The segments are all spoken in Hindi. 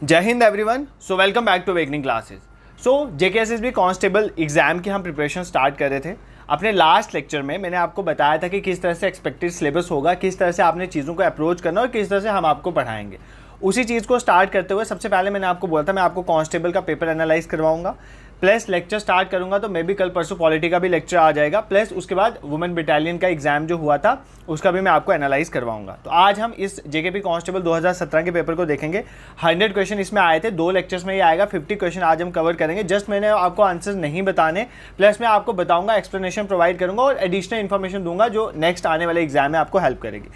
जय हिंद everyone. So welcome back to Awakening Classes. So JKSSB constable exam की हम प्रिपरेशन स्टार्ट कर रहे थे। अपने लास्ट लेक्चर में मैंने आपको बताया था कि किस तरह से एक्सपेक्टेड सिलेबस होगा, किस तरह से आपने चीज़ों को अप्रोच करना और किस तरह से हम आपको पढ़ाएंगे। उसी चीज़ को स्टार्ट करते हुए सबसे पहले मैंने आपको बोला था मैं आपको कांस्टेबल का पेपर एनालाइज करवाऊंगा, प्लस लेक्चर स्टार्ट करूंगा तो मे बी कल परसों पॉलिटी का भी लेक्चर आ जाएगा, प्लस उसके बाद वुमेन बटालियन का एग्जाम जो हुआ था उसका भी मैं आपको एनालाइज करवाऊंगा। तो आज हम इस जेकेपी कांस्टेबल 2017 के पेपर को देखेंगे। 100 क्वेश्चन इसमें आए थे, 2 लेक्चर्स में ही आएगा। 50 क्वेश्चन आज हम कवर करेंगे। जस्ट मैंने आपको आंसर्स नहीं बताने, प्लस मैं आपको बताऊंगा, एक्सप्लेनेशन प्रोवाइड करूंगा और एडिशनल इन्फॉर्मेशन दूंगा जो नेक्स्ट आने वाले एग्जाम में आपको हेल्प करेगी।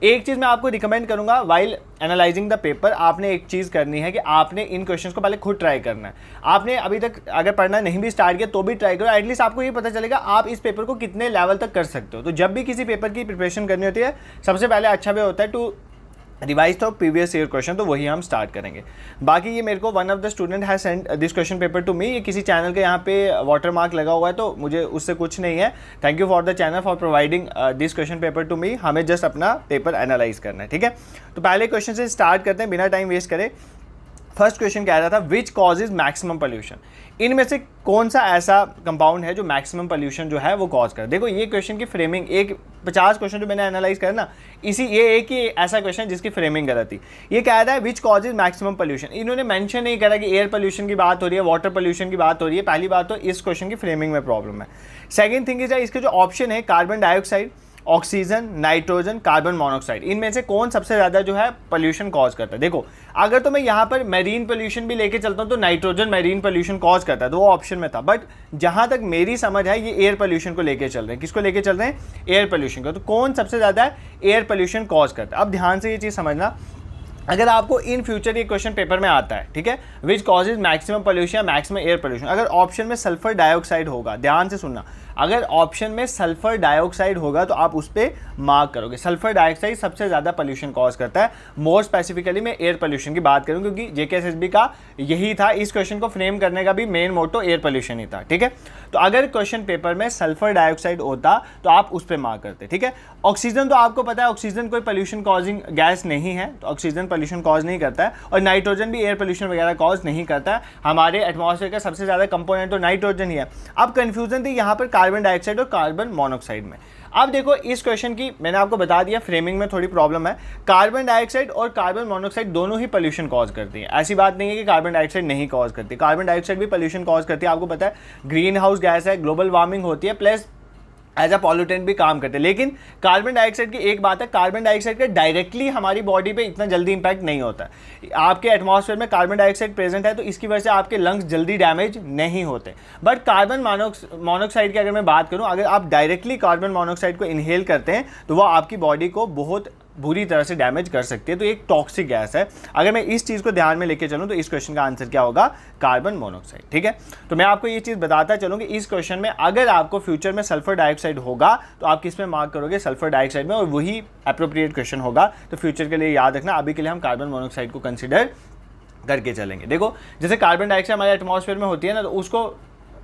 एक चीज़ मैं आपको रिकमेंड करूंगा, वाइल एनालाइजिंग द पेपर आपने एक चीज़ करनी है कि आपने इन क्वेश्चंस को पहले खुद ट्राई करना है। आपने अभी तक अगर पढ़ना नहीं भी स्टार्ट किया तो भी ट्राई करो, एटलीस्ट आपको ये पता चलेगा आप इस पेपर को कितने लेवल तक कर सकते हो। तो जब भी किसी पेपर की प्रिपरेशन करनी होती है सबसे पहले अच्छा वे होता है टू रिवाइज तो प्रीवियस ईयर क्वेश्चन, तो वही हम स्टार्ट करेंगे। बाकी ये मेरे को one of the student has send this question paper to me, ये किसी चैनल के यहाँ पे वाटर मार्क लगा हुआ है तो मुझे उससे कुछ नहीं है। Thank you for the channel for providing this question paper to me. हमें जस्ट अपना पेपर एनालाइज करना है, ठीक है। तो पहले क्वेश्चन से स्टार्ट करते हैं बिना टाइम वेस्ट करे। फर्स्ट क्वेश्चन कह रहा था विच कॉजेज मैक्सिमम पोल्यूशन, इनमें से कौन सा ऐसा कंपाउंड है जो मैक्सिमम पोल्यूशन जो है वो कॉज कर। देखो ये क्वेश्चन की फ्रेमिंग, एक 50 क्वेश्चन जो मैंने एनालाइज करा ना, इसी ये एक ही ऐसा क्वेश्चन जिसकी फ्रेमिंग गलत थी। ये कह रहा है विच कॉजेज मैक्सिमम पोल्यूशन, इन्होंने मेंशन नहीं करा कि एयर पोल्यूशन की बात हो रही है, वाटर पोल्यूशन की बात हो रही है। पहली बात तो इस क्वेश्चन की फ्रेमिंग में प्रॉब्लम है। सेकेंड थिंग इज इसके जो ऑप्शन है carbon dioxide, oxygen, nitrogen, carbon monoxide, इनमें से कौन सबसे ज़्यादा जो है पोल्यूशन कॉज करता है। देखो अगर तो मैं यहाँ पर मेरीन पोल्यूशन भी लेके चलता हूँ तो नाइट्रोजन मेरीन पोल्यूशन कॉज करता है, तो वो ऑप्शन में था। बट जहाँ तक मेरी समझ है ये एयर पोल्यूशन को लेके चल रहे हैं। किसको लेके चल रहे हैं? एयर पोल्यूशन को। तो कौन सबसे ज़्यादा एयर पोल्यूशन कॉज करता है। अब ध्यान से ये चीज़ समझना, अगर आपको इन फ्यूचर ये क्वेश्चन पेपर में आता है, ठीक है, विच कॉजेज मैक्सिमम पोल्यूशन या मैक्सिमम एयर पोल्यूशन, अगर ऑप्शन में सल्फर डाइऑक्साइड होगा, ध्यान से सुनना, अगर ऑप्शन में सल्फर डाइऑक्साइड होगा तो आप उस पर मार्क करोगे। सल्फर डाइऑक्साइड सबसे ज़्यादा पोल्यूशन कॉज करता है। मोर स्पेसिफिकली मैं एयर पोल्यूशन की बात करूँ क्योंकि जेकेएसएसबी का यही था, इस क्वेश्चन को फ्रेम करने का भी मेन मोटो एयर पोल्यूशन ही था, ठीक है। तो अगर क्वेश्चन पेपर में सल्फर डाइऑक्साइड होता तो आप उस पर मार्क करते, ठीक है। ऑक्सीजन तो आपको पता है ऑक्सीजन कोई पोल्यूशन कॉजिंग गैस नहीं है, तो ऑक्सीजन पोल्यूशन कॉज नहीं करता है, और नाइट्रोजन भी एयर पोल्यूशन वगैरह कॉज नहीं करता है। हमारे एटमॉस्फेयर का सबसे ज़्यादा कंपोनेंट तो नाइट्रोजन ही है। अब कन्फ्यूजन थी यहाँ पर कार्बन डाइऑक्साइड और कार्बन मोनोऑक्साइड में। अब देखो इस क्वेश्चन की मैंने आपको बता दिया फ्रेमिंग में थोड़ी प्रॉब्लम है। कार्बन डाइऑक्साइड और कार्बन मोनोऑक्साइड दोनों ही पोल्यूशन कॉज करती हैं, ऐसी बात नहीं है कि कार्बन डाइऑक्साइड नहीं कॉज करती। कार्बन डाइऑक्साइड भी पोल्यूशन कॉज करती है, आपको पता है ग्रीन हाउस गैस है, ग्लोबल वार्मिंग होती है, प्लस एज अ पॉल्यूटेंट भी काम करते हैं। लेकिन कार्बन डाइऑक्साइड की एक बात है, कार्बन डाइऑक्साइड का डायरेक्टली हमारी बॉडी पे इतना जल्दी इंपैक्ट नहीं होता है। आपके एटमॉस्फेयर में कार्बन डाइऑक्साइड प्रेजेंट है तो इसकी वजह से आपके लंग्स जल्दी डैमेज नहीं होते। बट कार्बन मोनोऑक्साइड की अगर मैं बात करूं, अगर आप डायरेक्टली कार्बन मोनोऑक्साइड को इनहेल करते हैं तो वो आपकी बॉडी को बहुत बुरी तरह से डैमेज कर सकती है। तो एक टॉक्सिक गैस है। अगर मैं इस चीज़ को ध्यान में लेके चलूँ तो इस क्वेश्चन का आंसर क्या होगा? कार्बन मोनोऑक्साइड, ठीक है। तो मैं आपको ये चीज़ बताता चलूँ कि इस क्वेश्चन में अगर आपको फ्यूचर में सल्फर डाइऑक्साइड होगा तो आप किस में मार्क करोगे? सल्फर डाइऑक्साइड में, और वही अप्रोप्रिएट क्वेश्चन होगा। तो फ्यूचर के लिए याद रखना, अभी के लिए हम कार्बन मोनोऑक्साइड को कंसिडर करके चलेंगे। देखो जैसे कार्बन डाइऑक्साइड हमारे एटमॉस्फेयर में होती है ना, तो उसको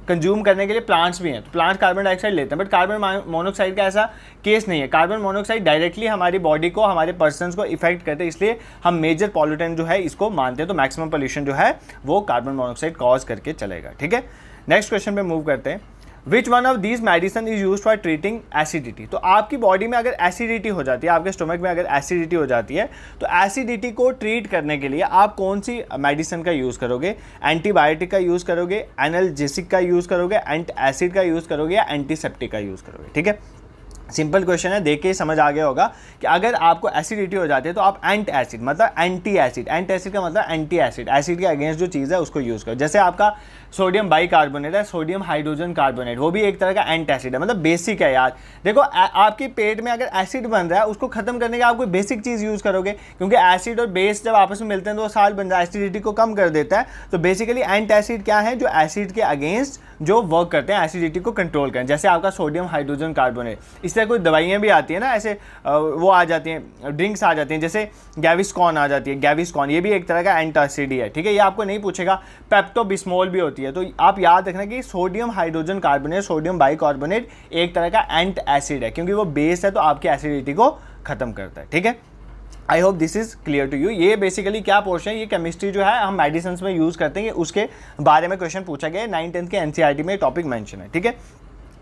कंज्यूम करने के लिए प्लांट्स भी हैं, तो प्लांट्स कार्बन डाइऑक्साइड लेते हैं। बट कार्बन मोनोऑक्साइड का ऐसा केस नहीं है। कार्बन मोनोऑक्साइड डायरेक्टली हमारी बॉडी को, हमारे पर्सन्स को इफेक्ट करते हैं, इसलिए हम मेजर पॉल्यूटेंट जो है इसको मानते हैं। तो मैक्सिमम पोल्यूशन जो है वो कार्बन मोनोऑक्साइड कॉज करके चलेगा, ठीक है। नेक्स्ट क्वेश्चन पे मूव करते हैं। Which one of these medicine is use for treating acidity, तो आपकी बॉडी में अगर एसिडिटी हो जाती है, आपके स्टोमक में अगर एसिडिटी हो जाती है तो एसिडिटी को ट्रीट करने के लिए आप कौन सी मेडिसिन का यूज़ करोगे? एंटीबायोटिक का यूज़ करोगे, एनाल्जेसिक का यूज़ करोगे, एंटी एसिड का यूज़ करोगे, या एंटीसेप्टिक का यूज़ करोगे, ठीक है। सिंपल क्वेश्चन है, देख के समझ आ गया होगा कि अगर आपको एसिडिटी हो जाती है तो आप एंट एसिड मतलब एंटी एसिड, एंट एसिड का मतलब एंटी एसिड, एसिड के अगेंस्ट जो चीज़ है उसको यूज़ करो। जैसे आपका सोडियम बाइकार्बोनेट है, सोडियम हाइड्रोजन कार्बोनेट, वो भी एक तरह का एंट एसिड है, मतलब बेसिक है यार। देखो आपके पेट में अगर एसिड बन रहा है उसको खत्म करने के आप कोई बेसिक चीज़ यूज़ करोगे, क्योंकि एसिड और बेस जब आपस में मिलते हैं तो वो साल्ट बन जाता है, एसिडिटी को कम कर देता है। तो बेसिकली एंट एसिड क्या है? जो एसिड के अगेंस्ट जो वर्क करते हैं, एसिडिटी को कंट्रोल करें। जैसे आपका सोडियम हाइड्रोजन कार्बोनेट, इस तरह कोई दवाइयाँ भी आती है ना, ऐसे वो आ जाती हैं, ड्रिंक्स आ जाती हैं, जैसे गैविस्कॉन आ जाती है, गैविस्कॉन ये भी एक तरह का एंटासिड ही है, ठीक है। ये आपको नहीं पूछेगा। पेप्टोबिस्मोल भी होती है। तो आप याद रखना कि sodium hydrogen carbonate, sodium bicarbonate एक तरह का एंट एसिड है, क्योंकि वो बेस है तो आपकी एसिडिटी को खत्म करता है, ठीक है। I hope this is clear to you. ये बेसिकली क्या पोर्शन है, ये केमिस्ट्री जो है हम मेडिसिन में यूज़ करते हैं, उसके बारे में क्वेश्चन पूछा गया है, 9th-10th के एनसीईआरटी में टॉपिक मेंशन है, ठीक है।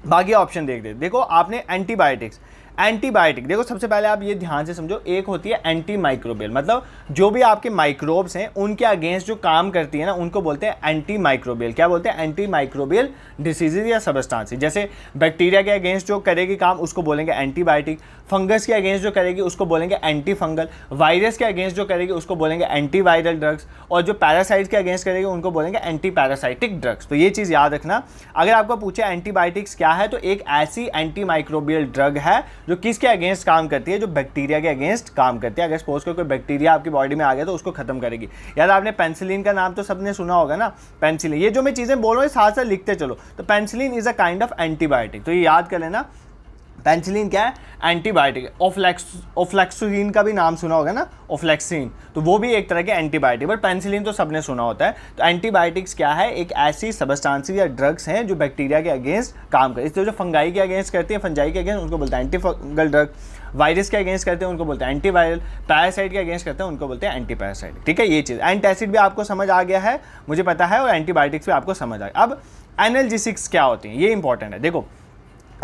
बाकी ऑप्शन देख देखो आपने एंटीबायोटिक्स, एंटीबायोटिक देखो सबसे पहले आप ये ध्यान से समझो, एक होती है एंटी माइक्रोबियल, मतलब जो भी आपके माइक्रोब्स हैं उनके अगेंस्ट जो काम करती है ना उनको बोलते हैं एंटी माइक्रोबियल। क्या बोलते हैं? एंटी माइक्रोबियल डिसीजेज या सबस्टांसेस। जैसे बैक्टीरिया के अगेंस्ट जो करेगी काम उसको बोलेंगे एंटीबायोटिक, फंगस के अगेंस्ट जो करेगी उसको बोलेंगे एंटी फंगल, वायरस के अगेंस्ट जो करेगी उसको बोलेंगे एंटी वायरल ड्रग्स, और जो पैरासाइट्स के अगेंस्ट करेगी उनको बोलेंगे एंटी पैरासाइटिक ड्रग्स। तो ये चीज़ याद रखना। अगर आपको पूछे एंटीबायोटिक्स क्या है, तो एक ऐसी एंटी माइक्रोबियल ड्रग है जो किसके अगेंस्ट काम करती है, जो बैक्टीरिया के अगेंस्ट काम करती है। अगर सपोज कोई बैक्टीरिया आपकी बॉडी में आ गया तो उसको खत्म करेगी। यार आपने पेनिसिलिन का नाम तो सबने सुना होगा ना, पेनिसिलिन। ये जो मैं चीज़ें बोल रहा हूँ साथ साथ लिखते चलो। तो penicillin is a kind of antibiotic, तो ये याद कर लेना। पेनिसिलिन क्या है? एंटीबायोटिक। ओफ्लैक्सिन का भी नाम सुना होगा ना, ओफ्लैक्सिन, तो वो भी एक तरह के एंटीबायोटिक, बट पेनिसिलिन तो सबने सुना होता है। तो एंटीबायोटिक्स क्या है? एक ऐसी सबस्टांसेस या ड्रग्स हैं जो बैक्टीरिया के अगेंस्ट काम करते हैं। इसलिए जो फंगाई के अगेंस्ट करती है, फंजाई के अगेंस्ट उनको बोलते हैं एंटी फंगल ड्रग, वायरस के अगेंस्ट करते हैं उनको बोलते हैं एंटीवायरल, पैरासाइट के अगेंस्ट करते हैं उनको बोलते हैं एंटी पैरासाइट, ठीक है। ये चीज़ एंटासिड भी आपको समझ आ गया है, मुझे पता है, और एंटीबायोटिक्स भी आपको समझ आ गया। अब एनाल्जेसिक्स क्या होती हैं, ये इंपॉर्टेंट है। देखो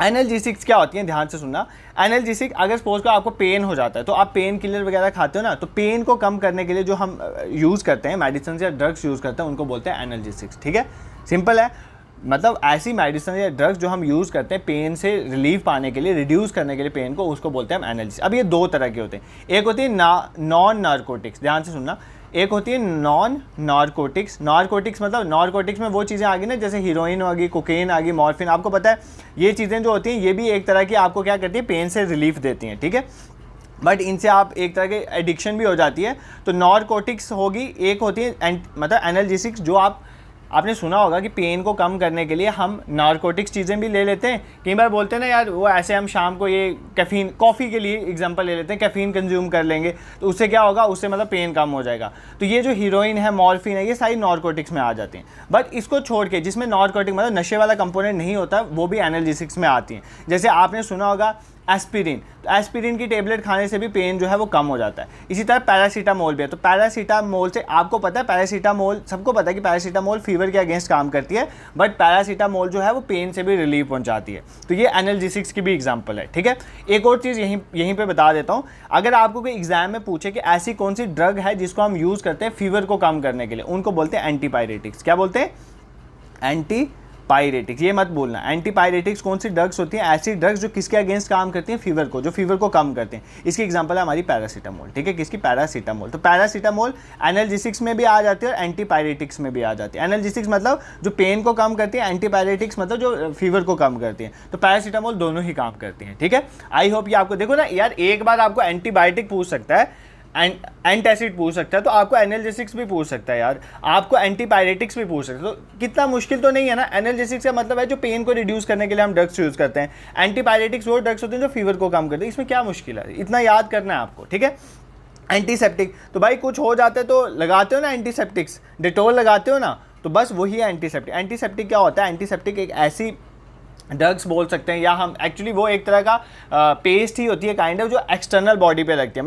एनाल्जेसिक्स क्या होती है, ध्यान से सुनना। एनाल्जेसिक, अगर सपोज को आपको पेन हो जाता है तो आप पेन किलर वगैरह खाते हो ना, तो पेन को कम करने के लिए जो हम यूज़ करते हैं मेडिसिन या ड्रग्स यूज़ करते हैं उनको बोलते हैं एनाल्जेसिक्स, ठीक है। सिंपल है, मतलब ऐसी मेडिसिन या ड्रग्स जो हम यूज़ करते हैं पेन से रिलीफ पाने के लिए, रिड्यूस करने के लिए पेन को, उसको बोलते हैं हम एनाल्जेसिक। अब ये दो तरह के होते हैं, एक होती है नॉन नारकोटिक्स, ध्यान से सुनना, एक होती है नॉन नारकोटिक्स। नारकोटिक्स मतलब नारकोटिक्स में वो चीज़ें आ गई ना, जैसे हीरोइन आ गई, कोकेन आ गई, मॉर्फिन, आपको पता है ये चीज़ें जो होती हैं ये भी एक तरह की आपको क्या करती है, पेन से रिलीफ देती हैं, ठीक है। बट इनसे आप एक तरह के एडिक्शन भी हो जाती है। तो नारकोटिक्स होगी, एक होती है मतलब एनाल्जेसिक्स, जो आपने सुना होगा कि पेन को कम करने के लिए हम नारकोटिक्स चीज़ें भी ले लेते हैं। कई बार बोलते हैं ना यार, वो ऐसे हम शाम को ये कैफ़ीन, कॉफ़ी के लिए एग्जांपल ले लेते हैं, कैफ़ीन कंज्यूम कर लेंगे तो उससे क्या होगा, उससे मतलब पेन कम हो जाएगा। तो ये जो हीरोइन है, मॉर्फिन है, ये सारी नारकोटिक्स में आ जाती हैं। बट इसको छोड़ के जिसमें नारकोटिक मतलब नशे वाला कंपोनेंट नहीं होता, वो भी एनाल्जेसिक्स में आती हैं। जैसे आपने सुना होगा एस्पिरिन, तो एस्पिरिन की टेबलेट खाने से भी पेन जो है वो कम हो जाता है। इसी तरह पैरासीटामोल भी है। तो पैरासीटामोल से आपको पता है, पैरासीटामोल सबको पता है कि पैरासीटामोल फीवर के अगेंस्ट काम करती है, बट पैरासीटामोल जो है वो पेन से भी रिलीफ पहुंचाती है। तो ये एनाल्जेसिक्स की भी एग्जांपल है, ठीक है। एक और चीज़ यहीं पे बता देता हूँ, अगर आपको कोई एग्जाम में पूछे कि ऐसी कौन सी ड्रग है जिसको हम यूज़ करते हैं फीवर को कम करने के लिए, उनको बोलते हैं एंटीपायरेटिक्स। क्या बोलते हैं? एंटी पायरेटिक्स। ये मत बोलना, एंटीपायरेटिक्स कौन सी ड्रग्स होती हैं? ऐसी ड्रग्स जो किसके अगेंस्ट काम करती हैं? फीवर को, जो फीवर को कम करते हैं। इसकी एग्जांपल है हमारी पैरासीटामोल, ठीक है। किसकी? पैरासीटामोल। तो पैरासीटामोल एनाल्जेसिक्स में भी आ जाती है और एंटीपायरेटिक्स में भी आ जाती है। एनाल्जेसिक्स मतलब जो पेन को कम करती है, एंटीपायरेटिक्स मतलब जो फीवर को कम करती है। तो पैरासीटामोल दोनों ही काम करती हैं, ठीक है। आई होप ये आपको, देखो ना यार, एक बार आपको एंटीबायोटिक पूछ सकता है, एंटासिड पूछ सकता है, तो आपको एनाल्जेसिक्स भी पूछ सकता है यार, आपको एंटीपायरेटिक्स भी पूछ सकता है। तो कितना मुश्किल तो नहीं है ना। एनाल्जेसिक्स का मतलब है जो पेन को रिड्यूस करने के लिए हम ड्रग्स यूज़ करते हैं, एंटीपायरेटिक्स वो ड्रग्स होते हैं जो फीवर को कम करते हैं। इसमें क्या मुश्किल है, इतना याद करना है आपको, ठीक है। एंटीसेप्टिक, तो भाई कुछ हो जाते हैं तो लगाते हो ना एंटीसेप्टिक्स, डेटोल लगाते हो ना, तो बस वही है एंटीसेप्टिक। एंटीसेप्टिक क्या होता है? एंटीसेप्टिक एक ऐसी ड्रग्स बोल सकते हैं, या हम एक्चुअली वो एक तरह का पेस्ट ही होती है काइंड ऑफ, जो एक्सटर्नल बॉडी पे लगती है।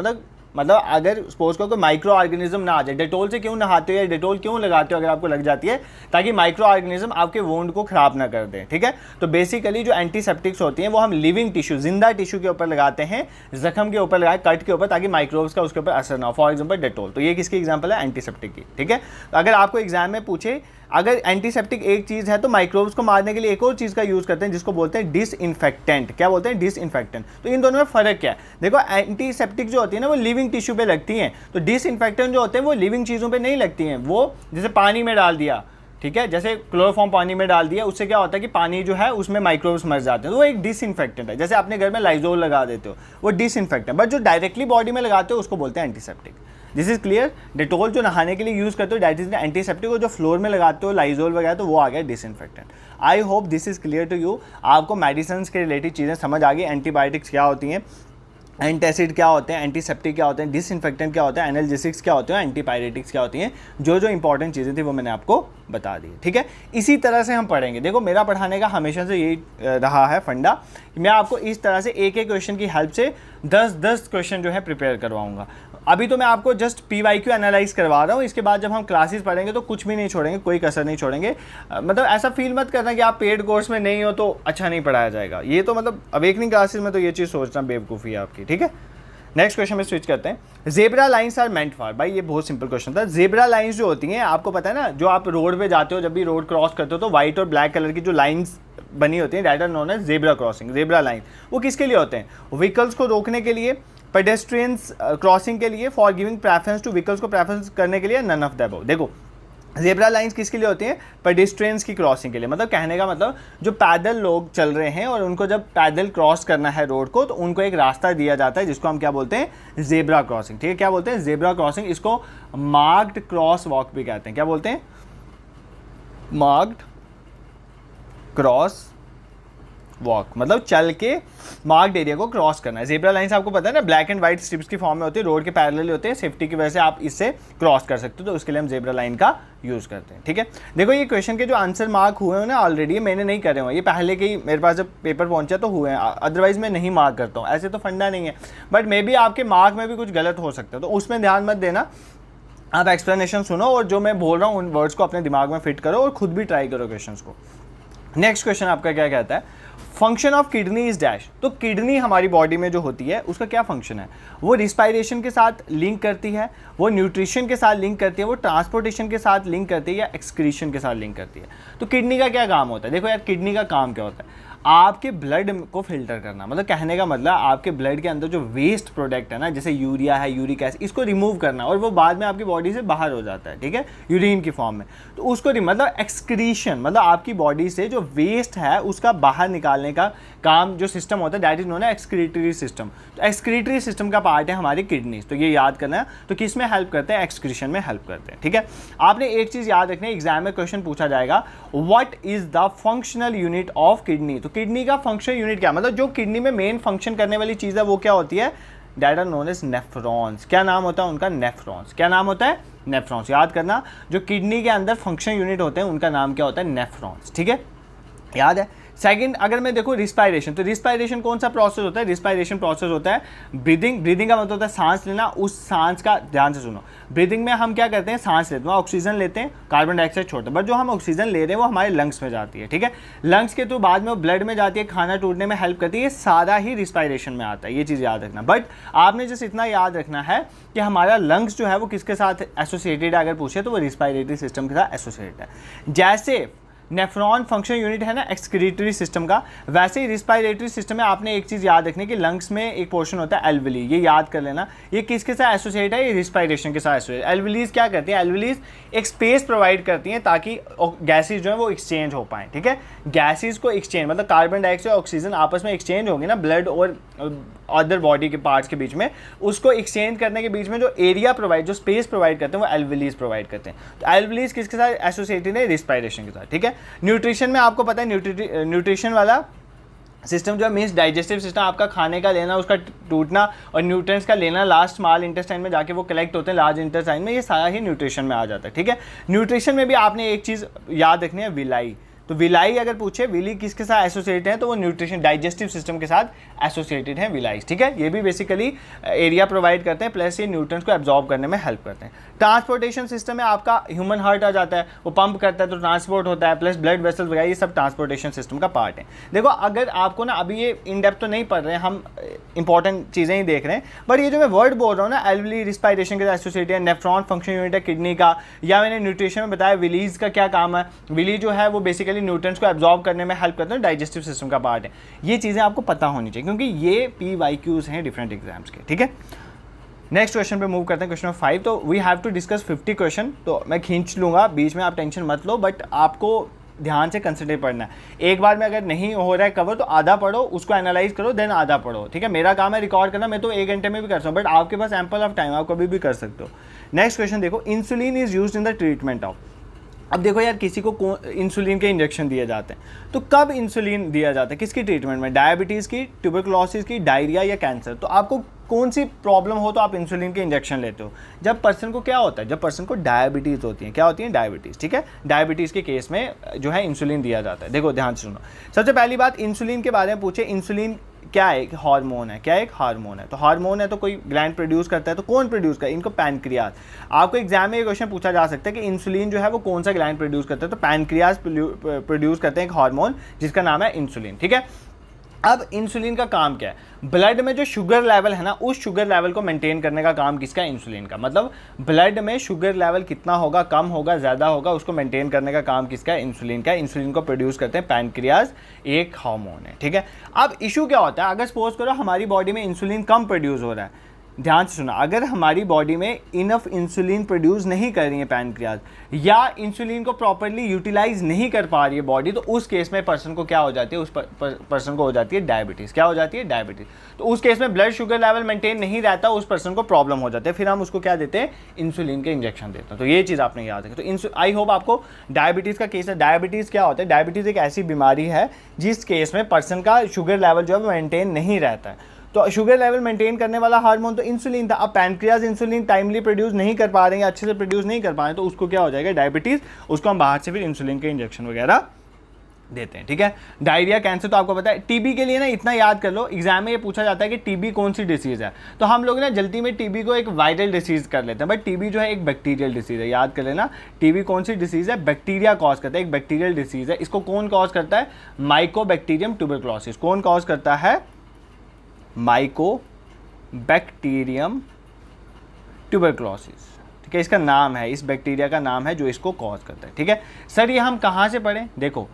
मतलब अगर सपोज को कोई माइक्रो ऑर्गेनिज्म ना आ जाए, डेटोल से क्यों नहाते हो या डेटोल क्यों लगाते हो अगर आपको लग जाती है, ताकि माइक्रो ऑर्गेनिज्म आपके वोंड को खराब ना कर दें, ठीक है। तो बेसिकली जो एंटीसेप्टिक्स होती हैं वो हम लिविंग टिश्यू, जिंदा टिश्यू के ऊपर लगाते हैं, जख्म के ऊपर लगाए, कट के ऊपर, ताकि माइक्रोब्स का उसके ऊपर असर ना हो। फॉर एग्जाम्पल डेटोल, तो ये किसकी एग्जाम्पल है? एंटीसेप्टिक की, ठीक है। तो अगर आपको एग्जाम में पूछे, अगर एंटीसेप्टिक एक चीज़ है तो माइक्रोब्स को मारने के लिए एक और चीज़ का यूज़ करते हैं जिसको बोलते हैं डिसइंफेक्टेंट। क्या बोलते हैं? डिसइंफेक्टेंट। तो इन दोनों में फ़र्क क्या है? देखो एंटीसेप्टिक जो होती है ना वो लिविंग टिश्यू पे लगती हैं, तो डिसइंफेक्टेंट जो होते हैं वो लिविंग चीज़ों पे नहीं लगती हैं। वो जैसे पानी में डाल दिया, ठीक है, जैसे क्लोरोफॉर्म पानी में डाल दिया, उससे क्या होता है कि पानी जो है उसमें माइक्रोब्स मर जाते हैं, तो वो एक डिसइंफेक्टेंट है। जैसे अपने घर में लाइजोल लगा देते हो, वो डिसइंफेक्टेंट। बट जो डायरेक्टली बॉडी में लगाते हो उसको बोलते हैं antiseptic. This is clear. Dettol जो नहाने के लिए यूज़ करते हो दैट इज एंटीसेप्टिक, और जो फ्लोर में लगाते हो लाइजोल वगैरह, तो वो आ गया disinfectant. I hope this is clear to you. आपको मेडिसिन के रिलेटेड चीज़ें समझ आ गई, एंटीबायोटिक्स क्या होती हैं, एंटासिड क्या होते हैं, एंटीसेप्टिक क्या होते हैं, डिसइंफेक्टेंट क्या होता है, एनाल्जेसिक्स क्या होते हैं, एंटीपायरेटिक्स क्या होती हैं। जो इंपॉर्टेंट चीज़ें थी वो मैंने आपको बता दी, ठीक है। इसी तरह से हम पढ़ेंगे। देखो मेरा पढ़ाने का हमेशा से यही रहा है फंडा कि मैं आपको इस तरह से एक एक क्वेश्चन की हेल्प से 10-10 क्वेश्चन जो है प्रिपेयर करवाऊंगा। अभी तो मैं आपको जस्ट PYQ एनालाइज करवा रहा हूँ, इसके बाद जब हम क्लासेस पढ़ेंगे तो कुछ भी नहीं छोड़ेंगे, कोई कसर नहीं छोड़ेंगे। मतलब ऐसा फील मत करना कि आप पेड कोर्स में नहीं हो तो अच्छा नहीं पढ़ाया जाएगा, ये तो मतलब अवेकनिंग क्लासेस में तो ये चीज़ सोचना बेवकूफ़ी है आपकी, ठीक है। नेक्स्ट क्वेश्चन में स्विच करते हैं। Zebra lines are meant for, भाई ये बहुत सिंपल क्वेश्चन था। जेब्रा लाइंस जो होती हैं, आपको पता है ना, जो आप रोड पे जाते हो, जब भी रोड क्रॉस करते हो तो व्हाइट और ब्लैक कलर की जो लाइंस बनी होती हैं, that are known as zebra crossing, zebra line. वो किसके लिए होते हैं? व्हीकल्स को रोकने के लिए, पेडेस्ट्रियंस क्रॉसिंग के लिए, for giving preference two vehicles को प्रेफरेंस करने के लिए, नन ऑफ द अबव। देखो जेब्रा लाइंस किसके लिए होती हैं? पेडेस्ट्रियंस की क्रॉसिंग के लिए। मतलब कहने का मतलब जो पैदल लोग चल रहे हैं और उनको जब पैदल क्रॉस करना है रोड को, तो उनको एक रास्ता दिया जाता है जिसको हम क्या बोलते हैं? जेब्रा क्रॉसिंग, ठीक है। क्या बोलते हैं? Zebra crossing. इसको मार्क्ड क्रॉस वॉक भी कहते हैं। क्या बोलते हैं? मार्क्ड क्रॉस वॉक, मतलब चल के मार्क्ड एरिया को क्रॉस करना है। जेब्रा लाइंस आपको पता है ना, ब्लैक एंड व्हाइट स्ट्रिप्स की फॉर्म में होती है, रोड के पैरेलल होते हैं, सेफ्टी की वजह से आप इससे क्रॉस कर सकते हो, तो उसके लिए हम जेब्रा लाइन का यूज़ करते हैं, ठीक है। देखो ये क्वेश्चन के जो आंसर मार्क हुए हैं ना ऑलरेडी, मैंने नहीं करे हुए, ये पहले के ही मेरे पास जब पेपर पहुंचा तो हुए हैं, अदरवाइज मैं नहीं मार्क करता हूँ, ऐसे तो फंडा नहीं है। बट मे बी आपके मार्क में भी कुछ गलत हो सकता है, तो उसमें ध्यान मत देना, आप एक्सप्लेनेशन सुनो और जो मैं बोल रहा हूँ उन वर्ड्स को अपने दिमाग में फिट करो और खुद भी ट्राई करो क्वेश्चंस को। नेक्स्ट क्वेश्चन आपका क्या कहता है? Function of kidney is dash. तो किडनी हमारी बॉडी में जो होती है उसका क्या फंक्शन है? वो रिस्पायरेशन के साथ लिंक करती है, वो न्यूट्रिशन के साथ लिंक करती है, वो ट्रांसपोर्टेशन के साथ लिंक करती है, या एक्सक्रीशन के साथ लिंक करती है। तो किडनी का क्या काम होता है? देखो यार, किडनी का काम क्या होता है? आपके ब्लड को फिल्टर करना। मतलब कहने का मतलब आपके ब्लड के अंदर जो वेस्ट प्रोडक्ट है ना, जैसे यूरिया है, यूरिक एसिड, इसको रिमूव करना, और वो बाद में आपकी बॉडी से बाहर हो जाता है, ठीक है, यूरिन की फॉर्म में। तो उसको मतलब एक्सक्रीशन, मतलब आपकी बॉडी से जो वेस्ट है उसका बाहर निकालने का काम जो सिस्टम होता है, दैट इज नोन है एक्सक्रीटरी सिस्टम। तो एक्सक्रीटरी सिस्टम का पार्ट है हमारी किडनीज, तो ये याद करना है। तो किस में हेल्प करते हैं? एक्सक्रीशन में हेल्प करते हैं, ठीक है। आपने एक चीज़ याद रखनी है, एग्जाम में क्वेश्चन पूछा जाएगा, what is the functional unit of kidney. तो किडनी का फंक्शन यूनिट क्या, मतलब जो किडनी में मेन फंक्शन करने वाली चीज़ है वो क्या होती है? That are known as nephrons. क्या नाम होता है उनका? नेफ्रॉन्स। क्या नाम होता है? नेफ्रॉन्स। याद करना, जो किडनी के अंदर फंक्शन यूनिट होते हैं उनका नाम क्या होता है? नेफ्रॉन्स, ठीक है, याद है। सेकंड, अगर मैं देखो रिस्पायरेशन, तो रिस्पायरेशन कौन सा प्रोसेस होता है? रिस्पायरेशन प्रोसेस होता है ब्रीदिंग। ब्रीदिंग का मतलब होता है सांस लेना। उस सांस का ध्यान से सुनो, ब्रीदिंग में हम क्या करते हैं? सांस लेते हैं, ऑक्सीजन लेते हैं, कार्बन डाइऑक्साइड छोड़ते हैं, बट जो हम ऑक्सीजन ले रहे हैं वो हमारे लंग्स में जाती है, ठीक है। लंग्स के थ्रू बाद में वो ब्लड में जाती है, खाना टूटने में हेल्प करती है, ये सारा ही रिस्पायरेशन में आता है, ये चीज़ याद रखना। बट आपने जस्ट इतना याद रखना है कि हमारा लंग्स जो है वो किसके साथ एसोसिएटेड है, अगर पूछे तो वो रिस्पायरेटरी सिस्टम के साथ एसोसिएटेड है। जैसे नेफ्रॉन फंक्शन यूनिट है ना एक्सक्रीटरी सिस्टम का, वैसे ही रिस्पायरेटरी सिस्टम में आपने एक चीज़ याद रखनी कि लंग्स में एक पोर्शन होता है एल्विली, ये याद कर लेना। ये किसके साथ एसोसिएट है? ये रिस्पायरेशन के साथ एसोसिएट। एल्विलीज क्या करती हैं? एल्विलीज एक स्पेस प्रोवाइड करती हैं ताकि गैसेज जो है वो एक्सचेंज हो पाएँ, ठीक है। गैसेज को एक्सचेंज मतलब कार्बन डाइऑक्साइड और ऑक्सीजन आपस में एक्सचेंज होंगे ना ब्लड और अदर बॉडी के पार्ट्स के बीच में, उसको एक्सचेंज करने के बीच में जो एरिया प्रोवाइड, जो स्पेस प्रोवाइड करते हैं वो एल्विलीज प्रोवाइड करते हैं। तो एल्विलीज किसके साथ एसोसिएटेड है? रिस्पायरेशन के साथ, ठीक है। न्यूट्रिशन में आपको पता है न्यूट्रिशन वाला सिस्टम जो है मीन्स डाइजेस्टिव सिस्टम, आपका खाने का लेना, उसका टूटना और न्यूट्रिएंट्स का लेना, लास्ट स्मॉल इंटेस्टाइन में जाके वो कलेक्ट होते हैं लार्ज इंटेस्टाइन में, ये सारा ही न्यूट्रिशन में आ जाता है, ठीक है। न्यूट्रिशन में भी आपने एक चीज़ याद रखनी है, विलाई। तो विलाई अगर पूछे विली किसके साथ एसोसिएटेड है, तो वो न्यूट्रिशन डाइजेस्टिव सिस्टम के साथ एसोसिएटेड है विलाइज, ठीक है। ये भी बेसिकली एरिया प्रोवाइड करते हैं, प्लस ये न्यूट्रिएंट्स को एब्जॉर्ब करने में हेल्प करते हैं। ट्रांसपोर्टेशन सिस्टम में आपका ह्यूमन हार्ट आ जाता है, वो पंप करता है तो ट्रांसपोर्ट होता है, प्लस ब्लड वेसल्स वगैरह, ये सब ट्रांसपोर्टेशन सिस्टम का पार्ट है। देखो अगर आपको ना अभी ये इन डेप्थ तो नहीं पढ़ रहे हैं, हम इंपॉर्टेंट चीज़ें ही देख रहे हैं, बट ये जो मैं वर्ड बोल रहा हूँ ना, एल्विली रिस्पायरेशन के साथ एसोसिएटेड है, नेफ्रॉन फंक्शन यूनिट है किडनी का, या मैंने न्यूट्रिशन में बताया विलीज का क्या काम है। विली जो है वो बेसिकली न्यूट्रिएंट्स को एब्जॉर्ब करने में हेल्प करते हैं, डाइजेस्टिव सिस्टम का पार्ट है। ये चीज़ें आपको पता होनी चाहिए क्योंकि ये PYQs हैं डिफरेंट एग्जाम्स के, ठीक है। नेक्स्ट क्वेश्चन पे मूव करते हैं, क्वेश्चन नंबर 5। तो we have to discuss 50 question, तो मैं खींच लूँगा बीच में, आप टेंशन मत लो, बट आपको ध्यान से कंसिडर पढ़ना है। एक बार में अगर नहीं हो रहा है कवर तो आधा पढ़ो, उसको एनालाइज करो, देन आधा पढ़ो, ठीक है। मेरा काम है रिकॉर्ड करना, मैं तो 1 घंटे में भी कर सकता हूँ, बट आपके पास एम्पल ऑफ टाइम, आप कभी भी कर सकते हो। नेक्स्ट क्वेश्चन देखो, insulin is used in the treatment of. अब देखो यार, किसी को इंसुलिन के इंजेक्शन दिए जाते हैं, तो कब इंसुलिन दिया जाता है, किसकी ट्रीटमेंट में? डायबिटीज़ की, ट्यूबरकुलोसिस की, डायरिया या कैंसर। तो आपको कौन सी प्रॉब्लम हो तो आप इंसुलिन के इंजेक्शन लेते हो? जब पर्सन को क्या होता है? जब पर्सन को डायबिटीज़ होती है। क्या होती है? डायबिटीज़, ठीक है। डायबिटीज़ के केस में जो है इंसुलिन दिया जाता है। देखो ध्यान से सुनो, सबसे पहली बात इंसुलिन के बारे में पूछे, इंसुलिन क्या है, एक हार्मोन है। क्या एक हार्मोन है? तो हार्मोन है तो कोई ग्लैंड प्रोड्यूस करता है, तो कौन प्रोड्यूस करता है इनको? पैनक्रियाज। आपको एग्जाम में ये क्वेश्चन पूछा जा सकता है कि इंसुलिन जो है वो कौन सा ग्लैंड प्रोड्यूस करता है, तो पैनक्रियाज प्रोड्यूस करते हैं एक हार्मोन जिसका नाम है इंसुलिन। ठीक है, अब इंसुलिन का काम क्या है? ब्लड में जो शुगर लेवल है ना, उस शुगर लेवल को मेंटेन करने का काम किसका? इंसुलिन का। मतलब ब्लड में शुगर लेवल कितना होगा, कम होगा, ज़्यादा होगा, उसको मेंटेन करने का काम किसका है? इंसुलिन का। इंसुलिन को प्रोड्यूस करते हैं पैनक्रियाज, एक हार्मोन है। ठीक है, अब इशू क्या होता है, अगर सपोज करो हमारी बॉडी में इंसुलिन कम प्रोड्यूस हो रहा है, ध्यान से सुना, अगर हमारी बॉडी में इनफ इंसुलिन प्रोड्यूस नहीं कर रही है पैनक्रियाज, या इंसुलिन को प्रॉपर्ली यूटिलाइज नहीं कर पा रही है बॉडी, तो उस केस में पर्सन को क्या हो जाती है? उस पर्सन को हो जाती है डायबिटीज़। क्या हो जाती है? डायबिटीज़। तो उस केस में ब्लड शुगर लेवल मेंटेन नहीं रहता, उस पर्सन को प्रॉब्लम हो जाती है, फिर हम उसको क्या देते हैं? इंसुलिन के इंजेक्शन देते हैं। तो ये चीज़ आपने याद रखी। तो आई होप आपको डायबिटीज़ का केस है। डायबिटीज़ क्या होता है? डायबिटीज़ एक ऐसी बीमारी है जिस केस में पर्सन का शुगर लेवल जो है वो मेंटेन नहीं रहता है। तो शुगर लेवल मेंटेन करने वाला हार्मोन तो इंसुलिन था। अब पैनक्रियाज इंसुलिन टाइमली प्रोड्यूस नहीं कर पा रहे हैं, अच्छे से प्रोड्यूस नहीं कर पा रहे हैं, तो उसको क्या हो जाएगा? डायबिटीज़। उसको हम बाहर से फिर इंसुलिन के इंजेक्शन वगैरह देते हैं। ठीक है, डायरिया, कैंसर तो आपको पता है। टीबी के लिए ना इतना याद कर लो, एग्जाम में ये पूछा जाता है कि टीबी कौन सी डिसीज़ है, तो हम लोग ना जल्दी में टीबी को एक वायरल डिसीज़ कर लेते हैं, बट टीबी जो है एक बैक्टीरियल डिसीज़ है। याद कर लेना, टीबी कौन सी डिसीज़ है? बैक्टीरिया कॉज करता है, एक बैक्टीरियल डिसीज़ है। इसको कौन कॉज करता है? Mycobacterium tuberculosis. कौन कॉज करता है? Mycobacterium tuberculosis. ठीक है, इसका नाम है, इस बैक्टीरिया का नाम है जो इसको कॉज करता है। ठीक है सर, ये हम कहाँ से पढ़ें? देखो,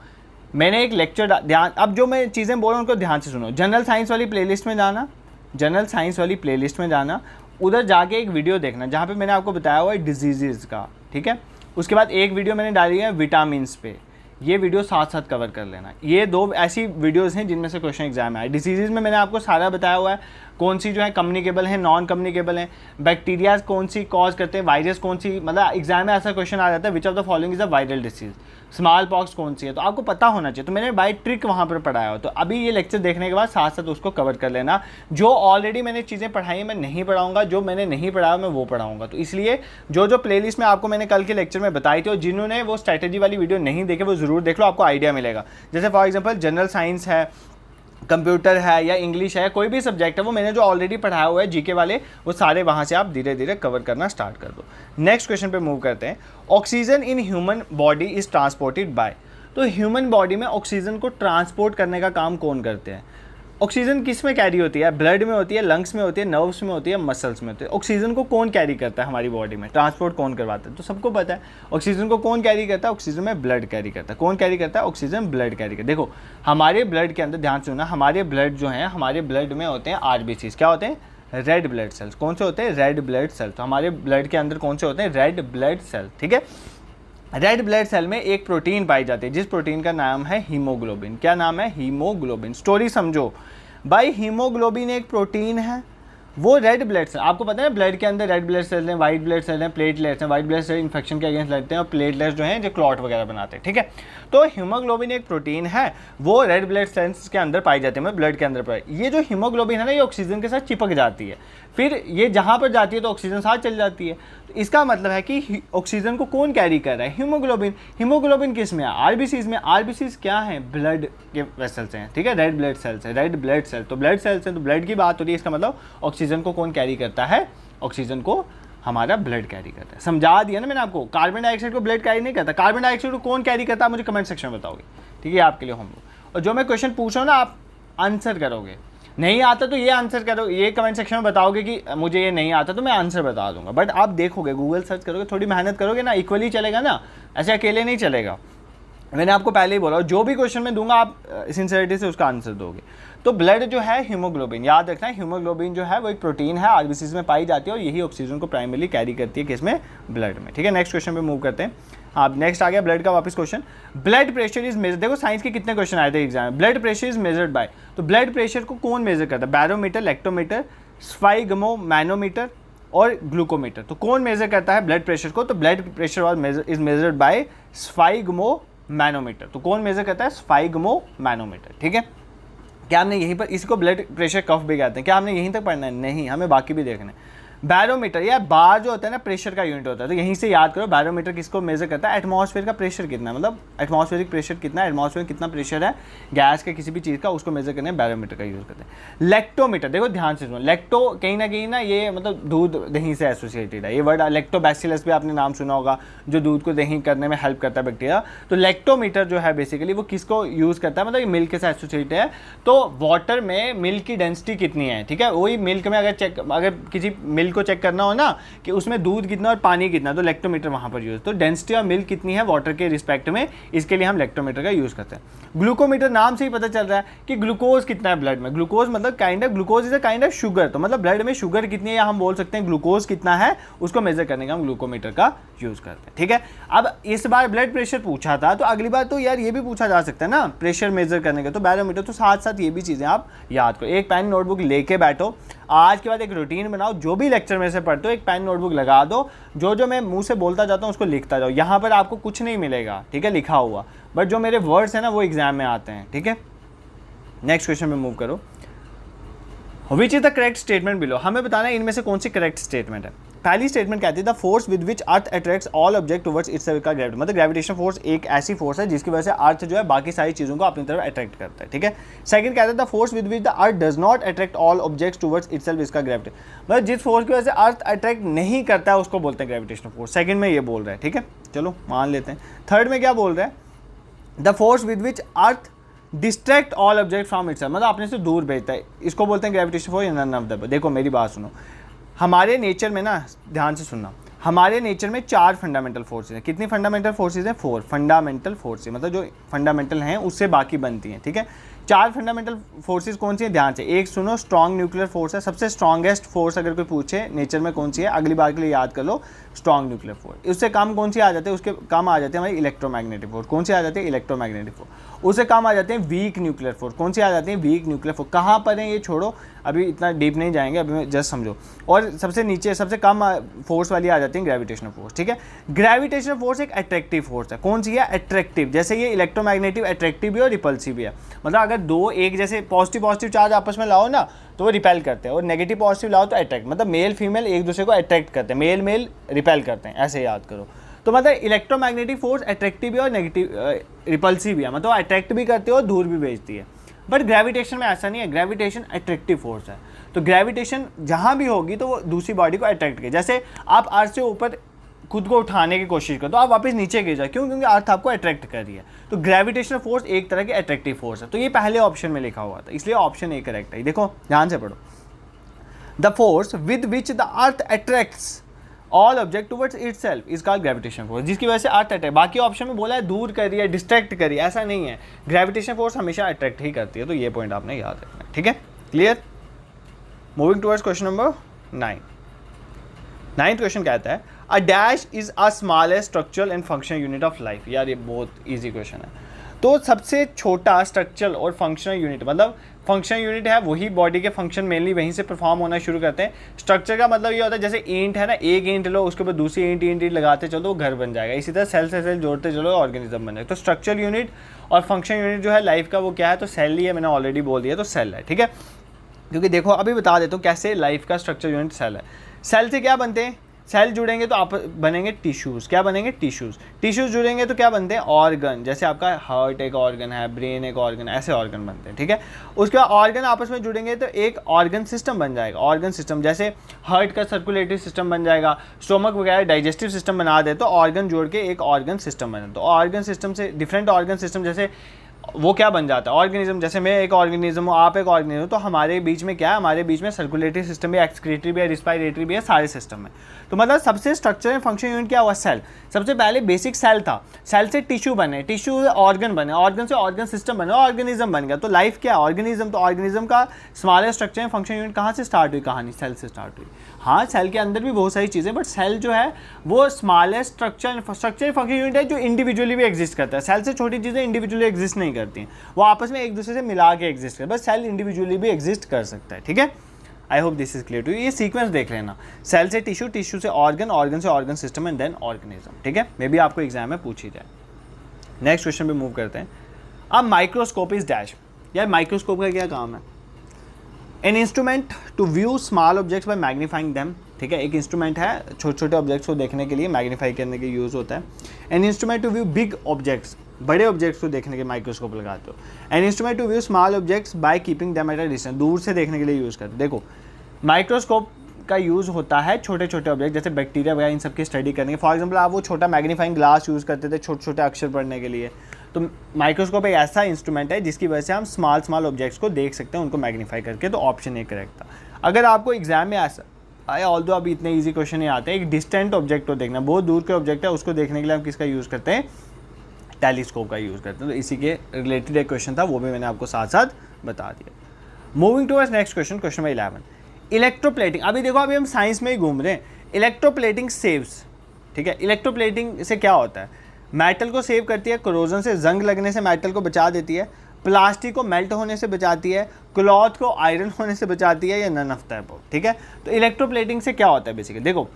मैंने एक लेक्चर ध्यान, अब जो मैं चीज़ें बोल रहा हूँ उनको ध्यान से सुनो। जनरल साइंस वाली प्लेलिस्ट में जाना, जनरल साइंस वाली प्लेलिस्ट में जाना, उधर जाके एक वीडियो देखना जहाँ पे मैंने आपको बताया हुआ है डिजीज़ का। ठीक है, उसके बाद एक वीडियो मैंने डाली है विटामिन्स पे, ये वीडियो साथ साथ कवर कर लेना। ये दो ऐसी वीडियोस हैं जिनमें से क्वेश्चन एग्जाम में आए। डिसीज़ में मैंने आपको सारा बताया हुआ है, कौन सी जो है कम्युनिकेबल है, नॉन कम्युनिकेबल है, बैक्टीरिया कौन सी कॉज करते हैं, वायरस कौन सी, मतलब एग्जाम में ऐसा क्वेश्चन आ जाता है विच of the following is a viral disease, small pox कौन सी है, तो आपको पता होना चाहिए। तो मैंने बाय ट्रिक वहाँ पर पढ़ाया हो, तो अभी ये लेक्चर देखने के बाद साथ साथ उसको कवर कर लेना। जो ऑलरेडी मैंने चीज़ें पढ़ाई मैं नहीं पढ़ाऊंगा, जो मैंने नहीं पढ़ाया मैं वो पढ़ाऊंगा। तो इसलिए जो प्लेलिस्ट में आपको मैंने कल के लेक्चर में बताई थी, और जिन्होंने वो स्ट्रैटेजी वाली वीडियो नहीं देखे वो ज़रूर देख लो, आपको आइडिया मिलेगा। जैसे फॉर एग्जाम्पल जनरल साइंस है, कंप्यूटर है, या इंग्लिश है, कोई भी सब्जेक्ट है, वो मैंने जो ऑलरेडी पढ़ाया हुआ है जीके वाले, वो सारे वहाँ से आप धीरे धीरे कवर करना स्टार्ट कर दो। नेक्स्ट क्वेश्चन पे मूव करते हैं। Oxygen in human body is transported by, तो ह्यूमन बॉडी में ऑक्सीजन को ट्रांसपोर्ट करने का काम कौन करते हैं? ऑक्सीजन किस में कैरी होती है? ब्लड में होती है, लंग्स में होती है, नर्व्स में होती है, मसल्स में होती है। ऑक्सीजन को कौन कैरी करता है हमारी बॉडी में? ट्रांसपोर्ट कौन करवाता है? तो सबको पता है ऑक्सीजन को कौन कैरी करता है? ऑक्सीजन में ब्लड कैरी करता है। कौन कैरी करता है? ऑक्सीजन ब्लड कैरी करता है। देखो हमारे ब्लड के अंदर, ध्यान सुनना, हमारे ब्लड जो है, हमारे ब्लड में होते हैं आरबीसीज। क्या होते हैं? Red blood cells. कौन से होते हैं? Red blood cells. तो हमारे ब्लड के अंदर कौन से होते हैं? Red blood cell. ठीक है, रेड ब्लड सेल में एक प्रोटीन पाई जाती है जिस प्रोटीन का नाम है हीमोग्लोबिन। क्या नाम है? हीमोग्लोबिन। स्टोरी समझो भाई, हीमोग्लोबिन एक प्रोटीन है, वो रेड ब्लड सेल, आपको पता है ब्लड के अंदर रेड ब्लड सेल हैं, वाइट ब्लड सेल हैं, प्लेटलेट्स हैं। वाइट ब्लड सेल इन्फेक्शन के अगेंस्ट लड़ते हैं, और प्लेटलेट्स जो हैं जो क्लॉट वगैरह बनाते हैं। ठीक है, तो हीमोग्लोबिन एक प्रोटीन है, वो रेड ब्लड सेल्स के अंदर पाई जाती है, मतलब ब्लड के अंदर पाई। ये जो हीमोग्लोबिन है ना, ये ऑक्सीजन के साथ चिपक जाती है, फिर ये जहाँ पर जाती है तो ऑक्सीजन साथ चल जाती है। तो इसका मतलब है कि ऑक्सीजन को कौन कैरी कर रहा है? हीमोग्लोबिन। हीमोग्लोबिन किस में है? आरबीसीज में। आरबीसीज क्या है? ब्लड के वेसल्स हैं। ठीक है, रेड ब्लड सेल्स है, रेड ब्लड सेल, तो ब्लड सेल्स हैं, तो ब्लड की बात हो रही है। इसका मतलब ऑक्सीजन को कौन कैरी करता है? ऑक्सीजन को हमारा ब्लड कैरी करता है। समझा दिया ना मैंने आपको। कार्बन डाइऑक्साइड को ब्लड कैरी नहीं करता। कार्बन डाइऑक्साइड को कौन कैरी करता है? मुझे कमेंट सेक्शन में बताओगे। ठीक है, आपके लिए होमवर्क। और जो मैं क्वेश्चन पूछ रहा हूँ ना, आप आंसर करोगे। नहीं आता तो ये आंसर करो, ये कमेंट सेक्शन में बताओगे कि मुझे ये नहीं आता, तो मैं आंसर बता दूंगा। बट आप देखोगे, गूगल सर्च करोगे, थोड़ी मेहनत करोगे ना, इक्वली चलेगा ना, ऐसे अकेले नहीं चलेगा। मैंने आपको पहले ही बोला, जो भी क्वेश्चन मैं दूंगा आप सिंसियरिटी से उसका आंसर दोगे। तो ब्लड जो है हीमोग्लोबिन, याद रखना है, हीमोग्लोबिन जो है वो एक प्रोटीन है, आरबीसीज में पाई जाती है, और यही ऑक्सीजन को प्राइमरली कैरी करती है किसमें? ब्लड में। ठीक है, नेक्स्ट क्वेश्चन पे मूव करते हैं। आप नेक्स्ट आ गया ब्लड का वापस question. Blood pressure is measure, देखो साइंस के कितने क्वेश्चन आए थे एग्जाम में। Blood pressure is measured by, तो ब्लड प्रेशर को कौन मेजर करता है? बैरोमीटर, लेक्टोमीटर, स्फाइगमोमैनोमीटर और ग्लूकोमीटर। तो कौन मेजर करता है ब्लड प्रेशर को? तो blood pressure is measured by sphygmomanometer. तो कौन मेजर करता है? स्फाइगमोमैनोमीटर। ठीक है, क्या हमने यहीं पर, इसको ब्लड प्रेशर कफ भी कहते हैं, क्या हमने यहीं तक पढ़ना है? नहीं, हमें बाकी भी देखना है। बैरोमीटर या बार जो होता है ना प्रेशर का यूनिट होता है, तो यहीं से याद करो बैरोमीटर किसको मेजर करता है, एटमॉस्फेयर का प्रेशर कितना है, मतलब एटमॉस्फेरिक प्रेशर कितना है, एटमॉस्फेयर कितना प्रेशर है गैस के किसी भी चीज़ का, उसको मेजर करने बैरोमीटर का यूज़ करते हैं। लैक्टोमीटर, देखो ध्यान से सुनो, लैक्टो कहीं ना ये मतलब दूध दही से एसोसिएटेड है, ये वर्ड लैक्टोबैसिलस भी आपने नाम सुना होगा, जो दूध को दही करने में हेल्प करता है बैक्टीरिया। तो लैक्टोमीटर जो है बेसिकली वो किसको यूज़ करता है, मतलब ये मिल्क के साथ एसोसिएटेड है। तो वाटर में मिल्क की डेंसिटी कितनी है, ठीक है, वही मिल्क में अगर किसी मिल्क को चेक करना हो ना कि उसमें दूध कितना और पानी कितना, तो लैक्टोमीटर वहाँ पर यूज़, तो डेंसिटी ऑफ मिल्क कितनी है वाटर के रिस्पेक्ट में, इसके लिए हम लैक्टोमीटर का यूज़ करते हैं। ग्लूकोमीटर, नाम से ही पता चल रहा है कि ग्लूकोज कितना है ब्लड में, ग्लूकोज मतलब glucose is a kind of sugar, तो मतलब ब्लड में शुगर कितनी है या हम बोल सकते हैं ग्लूकोज कितना है, उसको मेजर करने का हम ग्लूकोमीटर का यूज़ करते हैं, ठीक है। अब इस बार ब्लड प्रेशर पूछा था, तो अगली बार तो यार ये भी पूछा जा सकता है ना प्रेशर मेजर करने का, तो बैरोमीटर, तो साथ साथ ये भी चीज़ें आप याद करो। एक पेन नोटबुक लेके बैठो, आज के बाद एक रूटीन बनाओ, जो भी लेक्चर में से पढ़ते हो एक पेन नोटबुक लगा दो, जो मैं मुंह से बोलता जाता हूँ उसको लिखता जाओ। यहाँ पर आपको कुछ नहीं मिलेगा, ठीक है, लिखा हुआ, बट जो मेरे वर्ड्स हैं ना वो एग्जाम में आते हैं, ठीक है। नेक्स्ट क्वेश्चन में मूव करो। Which is the correct statement below, हमें बताना है इनमें से कौन सी करेक्ट स्टेटमेंट है। पहली स्टेटमेंट कहती है the force with which earth attracts all object towards itself का ग्रेविटी, मतलब ग्रेविटेशन फोर्स एक ऐसी फोर्स है जिसकी वजह से अर्थ जो है बाकी सारी चीज़ों को अपनी तरफ अट्रैक्ट करता है, ठीक है। सेकंड कहता है the force with which the earth does not attract all objects towards itself इसका ग्रेविटी, मतलब जिस फोर्स की वजह से अर्थ अट्रैक्ट नहीं करता है उसको बोलते हैं ग्रेविटेशनल फोर्स। सेकंड में ये बोल रहा है, ठीक है, चलो मान लेते हैं। थर्ड में क्या बोल रहा है, the force with which earth distract all object from itself, मतलब अपने से दूर भेजता है, इसको बोलते हैं gravitation force. None of the, देखो मेरी बात सुनो, हमारे नेचर में ना, ध्यान से सुनना, हमारे नेचर में 4 फंडामेंटल फोर्सेज हैं। कितनी फंडामेंटल फोर्सेज हैं, 4 फंडामेंटल फोर्सेज, मतलब जो फंडामेंटल हैं उससे बाकी बनती हैं, ठीक है। 4 फंडामेंटल फोर्सेज कौन सी है, ध्यान से एक सुनो, स्ट्रॉन्ग न्यूक्लियर फोर्स है, सबसे स्ट्रॉन्गेस्ट फोर्स अगर कोई पूछे नेचर में कौन सी है, अगली बार के लिए याद कर लो, स्ट्रॉन्ग न्यूक्लियर फोर्स। उससे कम कौन सी आ जाते हैं, उसके कम आ जाते हैं हमारी इलेक्ट्रोमैग्नेटिक फोर्स, कौन सी आ जाती है, इलेक्ट्रोमैग्नेटिक फोर्स। उससे कम आ जाते हैं वीक न्यूक्लियर फोर्स, कौन सी आ जाती है, वीक न्यूक्लियर फोर्स। कहाँ पर है ये छोड़ो, अभी इतना डीप नहीं जाएंगे, अभी जस्ट समझो। और सबसे नीचे सबसे कम फोर्स वाली आ जाती है ग्रेविटेशनल फोर्स, ठीक है। ग्रेविटेशनल फोर्स एक अट्रैक्टिव फोर्स है, कौन सी है, अट्रैक्टिव, जैसे ये इलेक्ट्रोमैग्नेटिव अट्रैक्टिव भी और रिपल्सिव भी है, मतलब अगर दो एक जैसे पॉजिटिव चार्ज आपस में लाओ ना तो वो रिपेल करते हैं, और नेगेटिव पॉजिटिव लाओ तो अट्रैक्ट, मतलब मेल फीमेल एक दूसरे को अट्रैक्ट करते हैं, मेल रिपेल करते हैं, ऐसे याद करो। तो मतलब इलेक्ट्रोमैग्नेटिक फोर्स अट्रैक्टिव भी और नेगेटिव रिपल्सिव भी है, मतलब अट्रैक्ट भी करती है और दूर भी भेजती है। बट ग्रेविटेशन में ऐसा नहीं है, ग्रेविटेशन अट्रैक्टिव फोर्स है, तो ग्रेविटेशन जहाँ भी होगी तो वो दूसरी बॉडी को अट्रैक्ट करे। जैसे आप अर्थ से ऊपर खुद को उठाने की कोशिश करो तो आप वापस नीचे गिर जाए, क्यों, क्योंकि अर्थ आपको अट्रैक्ट कर रही है। तो ग्रेविटेशनल फोर्स एक तरह की अट्रैक्टिव फोर्स है, तो ये पहले ऑप्शन में लिखा हुआ था, इसलिए ऑप्शन ए करेक्ट है। देखो ध्यान से पढ़ो, the force with which the earth attracts all object towards itself is called gravitation force, जिसकी वजह से अर्थ अट्रैक्ट, बाकी ऑप्शन में बोला है दूर करी है, डिस्ट्रैक्ट करी, ऐसा नहीं है, ग्रेविटेशन फोर्स हमेशा अट्रैक्ट ही करती है, तो ये पॉइंट आपने याद रखना है, ठीक है, clear. Moving towards question number 9। 9th question कहता है a dash is a smallest structural and functional unit of life, यार ये बहुत ईजी क्वेश्चन है। तो सबसे छोटा स्ट्रक्चरल और फंक्शनल यूनिट, मतलब फंक्शनल यूनिट है वही बॉडी के फंक्शन मेनली वहीं से परफॉर्म होना शुरू करते हैं। स्ट्रक्चर का मतलब ये होता है जैसे ईंट है ना, एक ईंट लो उसके ऊपर दूसरी ईंट लगाते चलो वो घर बन जाएगा, इसी तरह सेल से सेल जोड़ते चलो ऑर्गेनिज्म बन जाएगा। तो स्ट्रक्चरल यूनिट और फंक्शनल यूनिट जो है लाइफ का वो क्या है, तो सेल ही है, मैंने ऑलरेडी बोल दिया, तो सेल है, ठीक है। क्योंकि देखो अभी बता देता हूँ कैसे लाइफ का स्ट्रक्चर यूनिट सेल है। सेल से क्या बनते हैं, सेल जुड़ेंगे तो आप बनेंगे टिश्यूज़, क्या बनेंगे, टिश्यूज़ जुड़ेंगे तो क्या बनते हैं, ऑर्गन, जैसे आपका हार्ट एक ऑर्गन है, ब्रेन एक ऑर्गन, ऐसे ऑर्गन बनते हैं, ठीक है। उसके बाद ऑर्गन आपस में जुड़ेंगे तो एक ऑर्गन सिस्टम बन जाएगा, ऑर्गन सिस्टम, जैसे हार्ट का सर्कुलेटरी सिस्टम बन जाएगा, स्टोमक वगैरह डाइजेस्टिव सिस्टम बना दे तो ऑर्गन जोड़ के एक ऑर्गन सिस्टम बने। तो ऑर्गन सिस्टम से डिफरेंट ऑर्गन सिस्टम, जैसे वो क्या बन जाता है, ऑर्गेनिज्म, जैसे मैं एक ऑर्गेनिज्म हूँ, आप एक ऑर्गेनिज्म, तो हमारे बीच में क्या है, हमारे बीच में सर्कुलेटरी सिस्टम भी है, एक्सक्रीटरी भी है, रिस्पायरेटरी भी है, सारे सिस्टम है। तो मतलब सबसे स्ट्रक्चर एंड फंक्शन यूनिट क्या हुआ, सेल। सबसे पहले बेसिक सेल था, सेल से टिश्यू बने, टिश्यू से ऑर्गन बने, ऑर्गन से ऑर्गन सिस्टम बने, ऑर्गेनिज्म बन गया। तो लाइफ क्या है, ऑर्गेनिज्म। तो ऑर्गेनिज्म का smallest structure and function unit कहाँ से स्टार्ट हुई कहानी, सेल से स्टार्ट हुई। हाँ सेल के अंदर भी बहुत सारी चीज़ें, बट सेल जो है वो स्मॉलेस्ट स्ट्रक्चर फंक्शन यूनिट है जो इंडिविजुअली भी एग्जिस्ट करता है। सेल से छोटी चीज़ें इंडिविजुअली एग्जिस्ट नहीं करती हैं, वो आपस में एक दूसरे से मिला के एग्जिस्ट करते हैं, बस सेल इंडिविजुअली भी एग्जिस्ट कर सकता है, ठीक है। I hope this is clear to you. ये सीक्वेंस देख लेना, सेल से टिश्यू, टिश्यू से ऑर्गन, ऑर्गन से organ system and then organism, ठीक है। मे बी आपको एग्जाम में पूछी जाए। नेक्स्ट क्वेश्चन पे मूव करते हैं। अब माइक्रोस्कोप इज डैश, यार माइक्रोस्कोप का क्या काम है, an instrument to view small objects by magnifying them ठीक है, एक इंस्ट्रूमेंट है छोटे छोटे ऑब्जेक्ट्स को देखने के लिए, मैग्नीफाई करने के यूज़ होता है। An instrument to view big objects, बड़े ऑब्जेक्ट्स को देखने के माइक्रोस्कोप लगाते हो। An instrument to view small objects by keeping them at a distance, दूर से देखने के लिए यूज़ करते हो। देखो माइक्रोस्कोप का यूज़ होता है छोटे छोटे ऑब्जेक्ट जैसे बैक्टीरिया वगैरह इन सब की स्टडी करने के। फॉर एग्जांपल आप वो छोटा मैग्नीफाइंग ग्लास यूज़ करते थे छोटे छोटे अक्षर पढ़ने के लिए, तो माइक्रोस्कोप एक ऐसा इंस्ट्रूमेंट है जिसकी वजह से हम स्मॉल ऑब्जेक्ट्स को देख सकते हैं उनको मैग्नीफाई करके। तो ऑप्शन ए करेक्ट था। अगर आपको एग्जाम में ऐसा आया, ऑल्दो अभी इतने ईजी क्वेश्चन नहीं आते, एक डिस्टेंट ऑब्जेक्ट को देखना, बहुत दूर के ऑब्जेक्ट है उसको देखने के लिए हम किसका यूज़ करते हैं, टेलीस्कोप का यूज़ करते हैं। तो इसी के रिलेटेड एक क्वेश्चन था, वो भी मैंने आपको साथ साथ बता दिया। Moving towards next question, question number 11, electroplating. अभी देखो अभी हम साइंस में ही घूम रहे हैं। इलेक्ट्रोप्लेटिंग सेव्स, ठीक है, इलेक्ट्रोप्लेटिंग से क्या होता है, मेटल को सेव करती है कोरोजन से, जंग लगने से मेटल को बचा देती है, प्लास्टिक को मेल्ट होने से बचाती है, क्लॉथ को आयरन होने से बचाती है, या नन ऑफ द अबव, ठीक है। तो इलेक्ट्रोप्लेटिंग से क्या होता है बेसिकली, देखो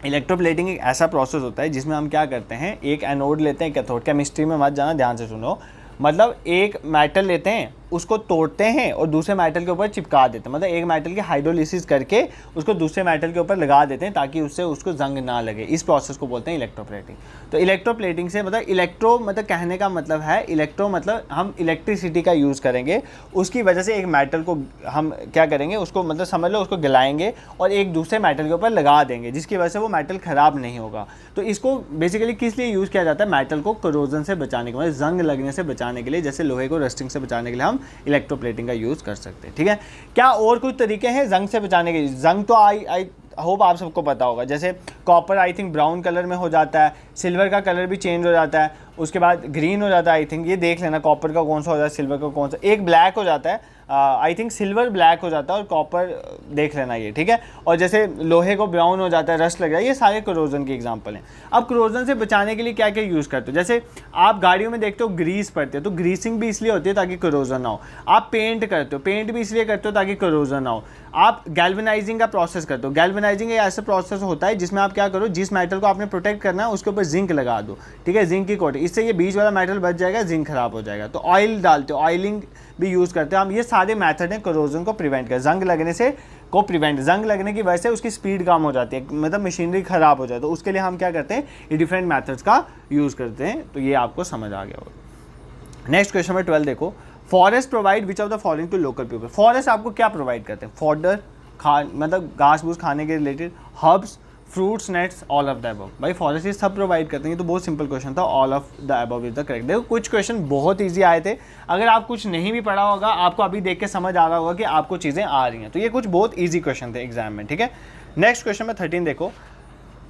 इलेक्ट्रोप्लेटिंग एक ऐसा प्रोसेस होता है जिसमें हम क्या करते हैं, एक एनोड लेते हैं, कैथोड, केमिस्ट्री में मत जाना, ध्यान से सुनो, मतलब एक मेटल लेते हैं उसको तोड़ते हैं और दूसरे मेटल के ऊपर चिपका देते हैं, मतलब एक मेटल की हाइड्रोलिसिस करके उसको दूसरे मेटल के ऊपर लगा देते हैं ताकि उससे उसको जंग ना लगे। इस प्रोसेस को बोलते हैं इलेक्ट्रोप्लेटिंग। तो इलेक्ट्रोप्लेटिंग से मतलब इलेक्ट्रो मतलब कहने का मतलब है, इलेक्ट्रो मतलब हम इलेक्ट्रिसिटी का यूज़ करेंगे, उसकी वजह से एक मेटल को हम क्या करेंगे, उसको मतलब समझ लो उसको गलाएंगे और एक दूसरे मेटल के ऊपर लगा देंगे जिसकी वजह से वो मेटल ख़राब नहीं होगा। तो इसको बेसिकली किस लिए यूज़ किया जाता है, मेटल को कोरोजन से बचाने के, मतलब जंग लगने से बचाने के लिए, जैसे लोहे को रस्टिंग से बचाने के लिए हम इलेक्ट्रोप्लेटिंग का यूज़ कर सकते हैं, ठीक है। क्या और कुछ तरीके हैं जंग से बचाने के? जंग तो आई होप आप सबको पता होगा, जैसे copper I think brown colour में हो जाता है, सिल्वर का कलर भी चेंज हो जाता है, उसके बाद ग्रीन हो जाता है आई थिंक, ये देख लेना कॉपर का कौन सा हो जाता है, सिल्वर का कौन सा, एक ब्लैक हो जाता है आई थिंक सिल्वर ब्लैक हो जाता है और कॉपर देख लेना ये, ठीक है। और जैसे लोहे को ब्राउन हो जाता है, रस्ट लग जाए, ये सारे कोरोजन के एग्जांपल हैं। अब कोरोजन से बचाने के लिए क्या क्या यूज़ करते हो, जैसे आप गाड़ियों में देखते हो ग्रीस पड़ते हो, तो ग्रीसिंग भी इसलिए होती है ताकि कोरोजन ना हो। आप पेंट करते हो, पेंट भी इसलिए करते हो ताकि कोरोजन ना हो। आप गैल्वेनाइजिंग का प्रोसेस करते हो, गैल्वेनाइजिंग एक ऐसा प्रोसेस होता है जिसमें आप क्या करो, जिस मेटल को आपने प्रोटेक्ट करना है उसके ऊपर जिंक लगा दो, ठीक है, जिंक की कोटिंग, इससे ये बीच वाला मेटल बच जाएगा, जिंक खराब हो जाएगा। तो ऑयल डालते हो, ऑयलिंग भी यूज़ करते हैं हम। ये सारे मेथड हैं कोरोजन को प्रिवेंट कर, जंग लगने से को प्रिवेंट, जंग लगने की वजह से उसकी स्पीड कम हो जाती है, मतलब मशीनरी खराब हो जाए, तो उसके लिए हम क्या करते हैं, ये डिफरेंट मेथड्स का यूज़ करते हैं। तो ये आपको समझ आ गया होगा। नेक्स्ट क्वेश्चन में 12 देखो, forest provide which of the following to local people. Forest आपको क्या प्रोवाइड करते हैं, फॉडर मतलब घास फूस खाने के related, herbs, fruits, nuts, all of the above. भाई फॉरेस्ट ये सब प्रोवाइड करते हैं, तो बहुत सिंपल क्वेश्चन था, all of the above is the correct. देखो कुछ क्वेश्चन बहुत इजी आए थे, अगर आप कुछ नहीं भी पढ़ा होगा आपको अभी देख के समझ आ रहा होगा कि आपको चीज़ें आ रही हैं, तो ये कुछ बहुत ईजी क्वेश्चन थे एग्जाम में, ठीक है। नेक्स्ट क्वेश्चन में 13 देखो,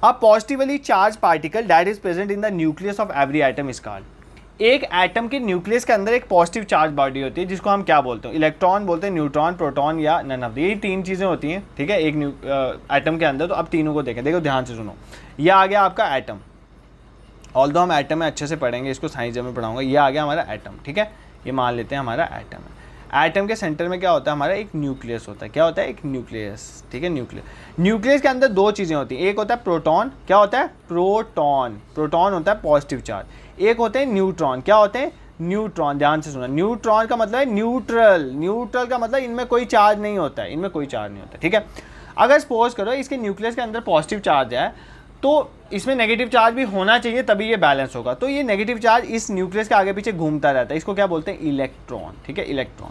a positively charge particle that is present in the nucleus of every atom is called. एक एटम के न्यूक्लियस के अंदर एक पॉजिटिव चार्ज बॉडी होती है जिसको हम क्या बोलते हैं, इलेक्ट्रॉन बोलते हैं, न्यूट्रॉन, प्रोटॉन या नन ऑफ द, ये तीन चीज़ें होती हैं, ठीक है, एक एटम के अंदर। तो अब तीनों को देखें, देखो ध्यान से सुनो, ये आ गया आपका एटम, ऑल्दो हम एटम में अच्छे से पढ़ेंगे, इसको साइंस में पढ़ाऊंगा। ये आ गया हमारा एटम, ठीक है, ये मान लेते हैं हमारा एटम है। एटम के सेंटर में क्या होता है, हमारा एक न्यूक्लियस होता है। क्या होता है, एक न्यूक्लियस, ठीक है, न्यूक्लियस के अंदर दो चीज़ें होती हैं, एक होता है प्रोटॉन, क्या होता है, प्रोटॉन, प्रोटॉन होता है पॉजिटिव चार्ज, एक होते हैं न्यूट्रॉन, क्या होते हैं, न्यूट्रॉन। ध्यान से सुना, न्यूट्रॉन का मतलब है न्यूट्रल, न्यूट्रल का मतलब इनमें कोई चार्ज नहीं होता है, इनमें कोई चार्ज नहीं होता, ठीक है। अगर सपोज करो इसके न्यूक्लियस के अंदर पॉजिटिव चार्ज है तो इसमें नेगेटिव चार्ज भी होना चाहिए तभी ये बैलेंस होगा। तो ये नेगेटिव चार्ज इस न्यूक्लियस के आगे पीछे घूमता रहता है, इसको क्या बोलते हैं, इलेक्ट्रॉन, ठीक है, इलेक्ट्रॉन।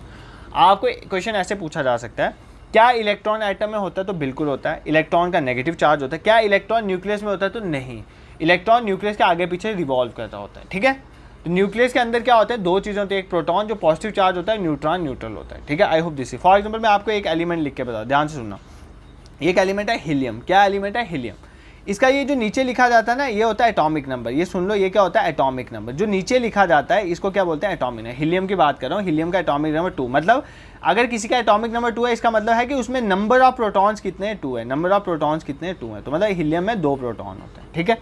आपको क्वेश्चन ऐसे पूछा जा सकता है, क्या इलेक्ट्रॉन एटम में होता है, तो बिल्कुल होता है, इलेक्ट्रॉन का नेगेटिव चार्ज होता है। क्या इलेक्ट्रॉन न्यूक्लियस में होता है, तो नहीं, इलेक्ट्रॉन न्यूक्लियस के आगे पीछे रिवॉल्व करता होता है, ठीक है। तो न्यूक्लियस के अंदर क्या होता है, दो चीज़ें होती है, एक प्रोटॉन जो पॉजिटिव चार्ज होता है, न्यूट्रॉन न्यूट्रल होता है, ठीक है। I hope this. For example मैं आपको एक एलिमेंट लिख के बताऊँ, ध्यान से सुनना, एक एलिमेंट है हीलियम। क्या एलिमेंट है, हीलियम। इसका ये जो नीचे लिखा जाता है ना, ये होता है एटॉमिक नंबर, ये सुन लो, ये क्या होता है, एटॉमिक नंबर। जो नीचे लिखा जाता है इसको क्या बोलते हैं, एटॉमिक नंबर। हीलियम की बात कर रहा हूँ, हीलियम का एटॉमिक नंबर 2, मतलब अगर किसी का एटॉमिक नंबर 2 है, इसका मतलब है कि उसमें नंबर ऑफ प्रोटॉन्स कितने हैं, 2 है, नंबर ऑफ प्रोटॉन्स कितने हैं, 2 है, तो मतलब हीलियम में 2 प्रोटॉन होते हैं, ठीक है।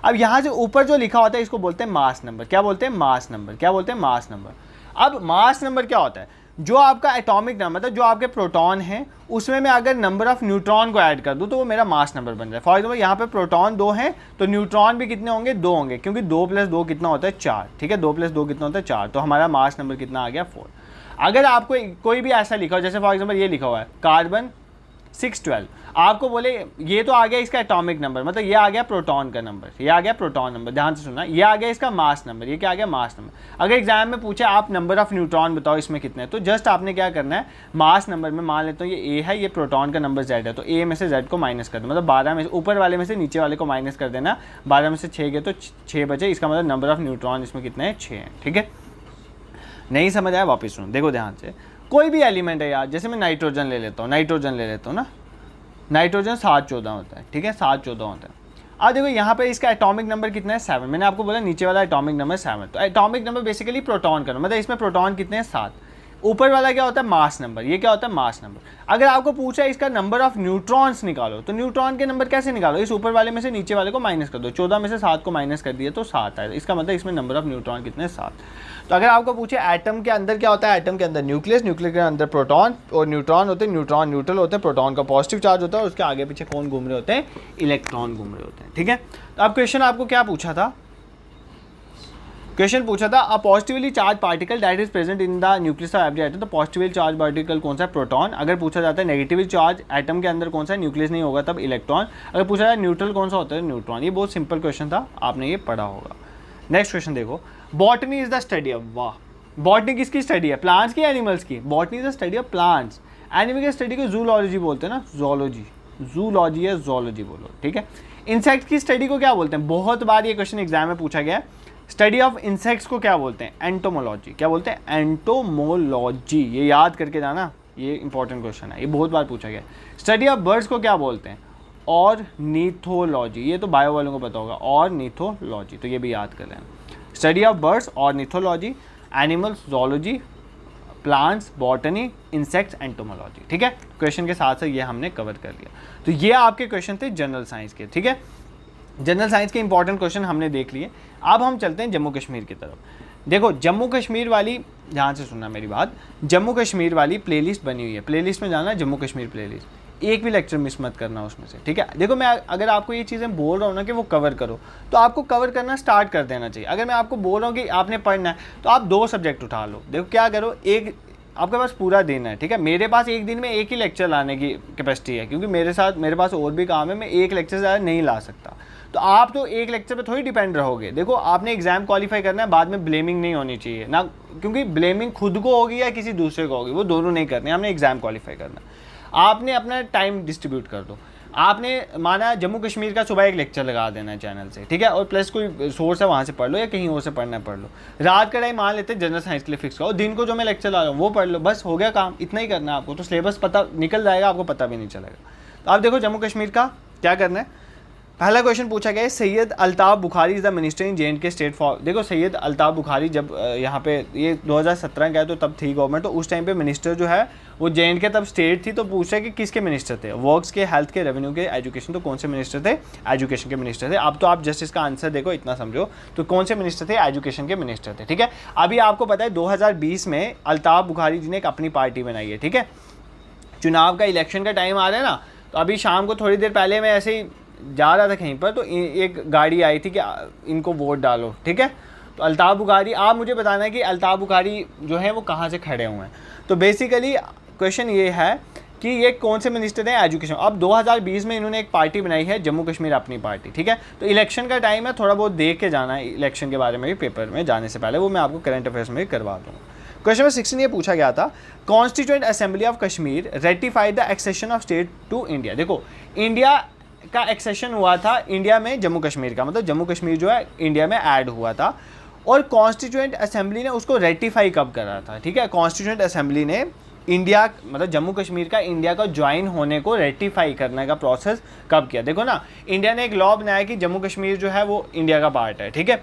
अब यहाँ से ऊपर जो लिखा होता है इसको बोलते हैं मास नंबर। क्या बोलते हैं, मास नंबर। क्या बोलते हैं, मास नंबर। अब मास नंबर क्या होता है, जो आपका एटॉमिक नंबर, मतलब जो आपके प्रोटॉन हैं उसमें मैं अगर नंबर ऑफ न्यूट्रॉन को ऐड कर दूं तो वो मेरा मास नंबर बन जाए। फॉर एग्जांपल यहाँ पे प्रोटॉन 2 हैं तो न्यूट्रॉन भी कितने होंगे, 2 होंगे, क्योंकि 2 + 2 कितना होता है, 4, ठीक है, 2 + 2 कितना होता है, 4। तो हमारा मास नंबर कितना आ गया, 4। अगर आपको कोई भी ऐसा लिखा हो, जैसे फॉर एग्जाम्पल ये लिखा हुआ है कार्बन 612। आपको बोले ये तो आ गया इसका एटॉमिक नंबर, मतलब ये आ गया प्रोटॉन का नंबर, ये आ गया प्रोटॉन नंबर, ध्यान से सुनना, ये आ गया इसका मास नंबर, ये क्या आ गया मास नंबर। अगर एग्जाम में पूछे आप नंबर ऑफ न्यूट्रॉन बताओ इसमें कितने हैं, तो जस्ट आपने क्या करना है, मास नंबर में मान लेता हूँ ये ए है, ये प्रोटॉन का नंबर जेड है, तो ए में से जेड को माइनस कर दो, मतलब 12 में से ऊपर वाले में से नीचे वाले को माइनस कर देना, 12 में से 6 गए तो 6 बचे, इसका मतलब नंबर ऑफ न्यूट्रॉन इसमें कितने हैं, 6 हैं। ठीक है, नहीं समझ आया वापस सुनो, देखो ध्यान से, कोई भी एलिमेंट है यार, जैसे मैं नाइट्रोजन ले लेता हूँ, ना, नाइट्रोजन 714 होता है, ठीक है, 714 होता है। अब देखो यहाँ पे इसका एटॉमिक नंबर कितना है, 7। मैंने आपको बोला नीचे वाला एटॉमिक नंबर 7, तो एटॉमिक नंबर बेसिकली प्रोटॉन का, मतलब इसमें प्रोटॉन कितने हैं, 7। ऊपर वाला क्या होता है, मास नंबर, ये क्या होता है, मास नंबर। अगर आपको पूछा है इसका नंबर ऑफ न्यूट्रॉन्स निकालो, तो न्यूट्रॉन के नंबर कैसे निकालो, इस ऊपर वाले में से नीचे वाले को माइनस कर दो, 14 में से 7 को माइनस कर दिया तो 7 आए, इसका मतलब इसमें नंबर ऑफ न्यूट्रॉन कितने, 7। तो अगर आपको पूछे एटम के अंदर क्या होता है, एटम के अंदर न्यूक्लियस, न्यूक्लियस के अंदर प्रोटॉन और न्यूट्रॉन होते हैं, न्यूट्रॉन न्यूट्रल होते हैं, प्रोटॉन का पॉजिटिव चार्ज होता है और उसके आगे पीछे कौन घूम रहे होते हैं, इलेक्ट्रॉन घूम रहे होते हैं। ठीक है, तो अब क्वेश्चन आपको क्या पूछा था, क्वेश्चन पूछा था a positively charge particle that is present in the nucleus of every atom, तो पॉजिटिवली चार्ज पार्टिकल कौन सा है, प्रोटॉन। अगर पूछा जाता है नेगेटिवली चार्ज एटम के अंदर कौन सा है, न्यूक्लियस नहीं होगा तब इलेक्ट्रॉन। अगर पूछा जाए न्यूट्रल कौन सा होता है, न्यूट्रॉन। ये बहुत सिंपल क्वेश्चन था, आपने ये पढ़ा होगा। नेक्स्ट क्वेश्चन देखो, botany is the study of, वाह, बॉटनी किसकी स्टडी है, प्लांट्स की, एनिमल्स की। Botany is the study of plants, animal की स्टडी को जूलॉजी बोलते हैं ना, जूलॉजी, जूलॉजी या जूलॉजी बोलो। ठीक है, इंसेक्ट की स्टडी को क्या बोलते हैं, बहुत बार ये क्वेश्चन एग्जाम में पूछा गया है। स्टडी ऑफ इंसेक्ट्स को क्या बोलते हैं, एंटोमोलॉजी। क्या बोलते हैं, एंटोमोलॉजी, ये याद करके जाना, ये इंपॉर्टेंट क्वेश्चन है, ये बहुत बार पूछा गया है। स्टडी ऑफ बर्ड्स को क्या बोलते हैं, ऑर्निथोलॉजी, ये तो बायो वालों को पता होगा, ऑर्निथोलॉजी, तो ये भी याद कर लेना। Study of birds, ornithology, animals, zoology, plants, botany, insects, entomology. ठीक है, क्वेश्चन के साथ साथ ये हमने कवर कर लिया। तो ये आपके क्वेश्चन थे जनरल साइंस के। ठीक है, जनरल साइंस के इंपॉर्टेंट क्वेश्चन हमने देख लिए। अब हम चलते हैं जम्मू कश्मीर की तरफ। देखो जम्मू कश्मीर वाली, ध्यान से सुनना मेरी बात, जम्मू कश्मीर वाली प्लेलिस्ट बनी हुई है, प्लेलिस्ट में जाना है जम्मू कश्मीर प्लेलिस्ट, एक भी लेक्चर मिस मत करना उसमें से। ठीक है, देखो मैं अगर आपको ये चीज़ें बोल रहा हूँ ना कि वो कवर करो, तो आपको कवर करना स्टार्ट कर देना चाहिए। अगर मैं आपको बोल रहा हूँ कि आपने पढ़ना है, तो आप 2 सब्जेक्ट उठा लो। देखो क्या करो, एक आपके पास पूरा दिन है। ठीक है, मेरे पास एक दिन में एक ही लेक्चर लाने की कैपेसिटी है, क्योंकि मेरे पास और भी काम है, मैं एक लेक्चर से ज़्यादा नहीं ला सकता। तो आप तो एक लेक्चर पे थोड़ी डिपेंड रहोगे। देखो आपने एग्जाम क्वालिफाई करना है, बाद में ब्लेमिंग नहीं होनी चाहिए ना, क्योंकि ब्लेमिंग खुद को होगी या किसी दूसरे को होगी, वो दोनों नहीं करनी, हमने एग्जाम क्वालिफाई करना। आपने अपना टाइम डिस्ट्रीब्यूट कर दो। आपने माना जम्मू कश्मीर का सुबह एक लेक्चर लगा देना है चैनल से, ठीक है, और प्लस कोई सोर्स है वहाँ से पढ़ लो या कहीं और से पढ़ना पढ़ लो। रात का टाइम मान लेते हैं जनरल साइंस के लिए फिक्स करो, दिन को जो मैं लेक्चर ला रहा हूँ वो पढ़ लो, बस हो गया काम। इतना ही करना है आपको, तो सिलेबस पता निकल जाएगा, आपको पता भी नहीं चलेगा। तो आप देखो जम्मू कश्मीर का क्या करना है। पहला क्वेश्चन पूछा गया है, Syed Altaf Bukhari is the minister in J&K state for. देखो सैयद अल्ताफ़ बुखारी जब यहाँ पे ये 2017 का है, तो तब थी गवर्नमेंट, तो उस टाइम पे मिनिस्टर जो है वो जे.एंड.के तब स्टेट थी। तो पूछा कि किसके मिनिस्टर थे, वर्क्स के, हेल्थ के, रेवेन्यू के, एजुकेशन। तो कौन से मिनिस्टर थे, एजुकेशन के मिनिस्टर थे। अब तो आप जस्ट इसका आंसर देखो, इतना समझो, तो कौन से मिनिस्टर थे, एजुकेशन के मिनिस्टर थे। ठीक है, अभी आपको पता है 2020 में अल्ताफ़ बुखारी जी ने एक अपनी पार्टी बनाई है। ठीक है, चुनाव का, इलेक्शन का टाइम आ रहा है ना, तो अभी शाम को थोड़ी देर पहले मैं ऐसे ही जा रहा था कहीं पर, तो एक गाड़ी आई थी कि इनको वोट डालो। ठीक है, तो अल्ताफ़ बुखारी, आप मुझे बताना है कि अल्ताफ़ बुखारी जो है वो कहाँ से खड़े हुए हैं। तो बेसिकली क्वेश्चन ये है कि ये कौन से मिनिस्टर हैं, एजुकेशन। अब 2020 में इन्होंने एक पार्टी बनाई है, जम्मू कश्मीर अपनी पार्टी। ठीक है, तो इलेक्शन का टाइम है, थोड़ा बहुत देख के जाना है इलेक्शन के बारे में भी, पेपर में जाने से पहले वो मैं आपको करंट अफेयर्स में भी करवा दूँगा। क्वेश्चन नंबर 16 ये पूछा गया था, constituent assembly of Kashmir ratified the accession of state to India. देखो इंडिया का एक्सेशन हुआ था इंडिया में जम्मू कश्मीर का, मतलब जम्मू कश्मीर जो है इंडिया में ऐड हुआ था, और कॉन्स्टिट्यूएंट असेंबली ने उसको रेटिफाई कब करा था। ठीक है, कॉन्स्टिट्यूएंट असेंबली ने इंडिया, मतलब जम्मू कश्मीर का इंडिया का ज्वाइन होने को रेटिफाई करने का प्रोसेस कब किया। देखो ना, इंडिया ने एक लॉ बनाया कि जम्मू कश्मीर जो है वो इंडिया का पार्ट है। ठीक है,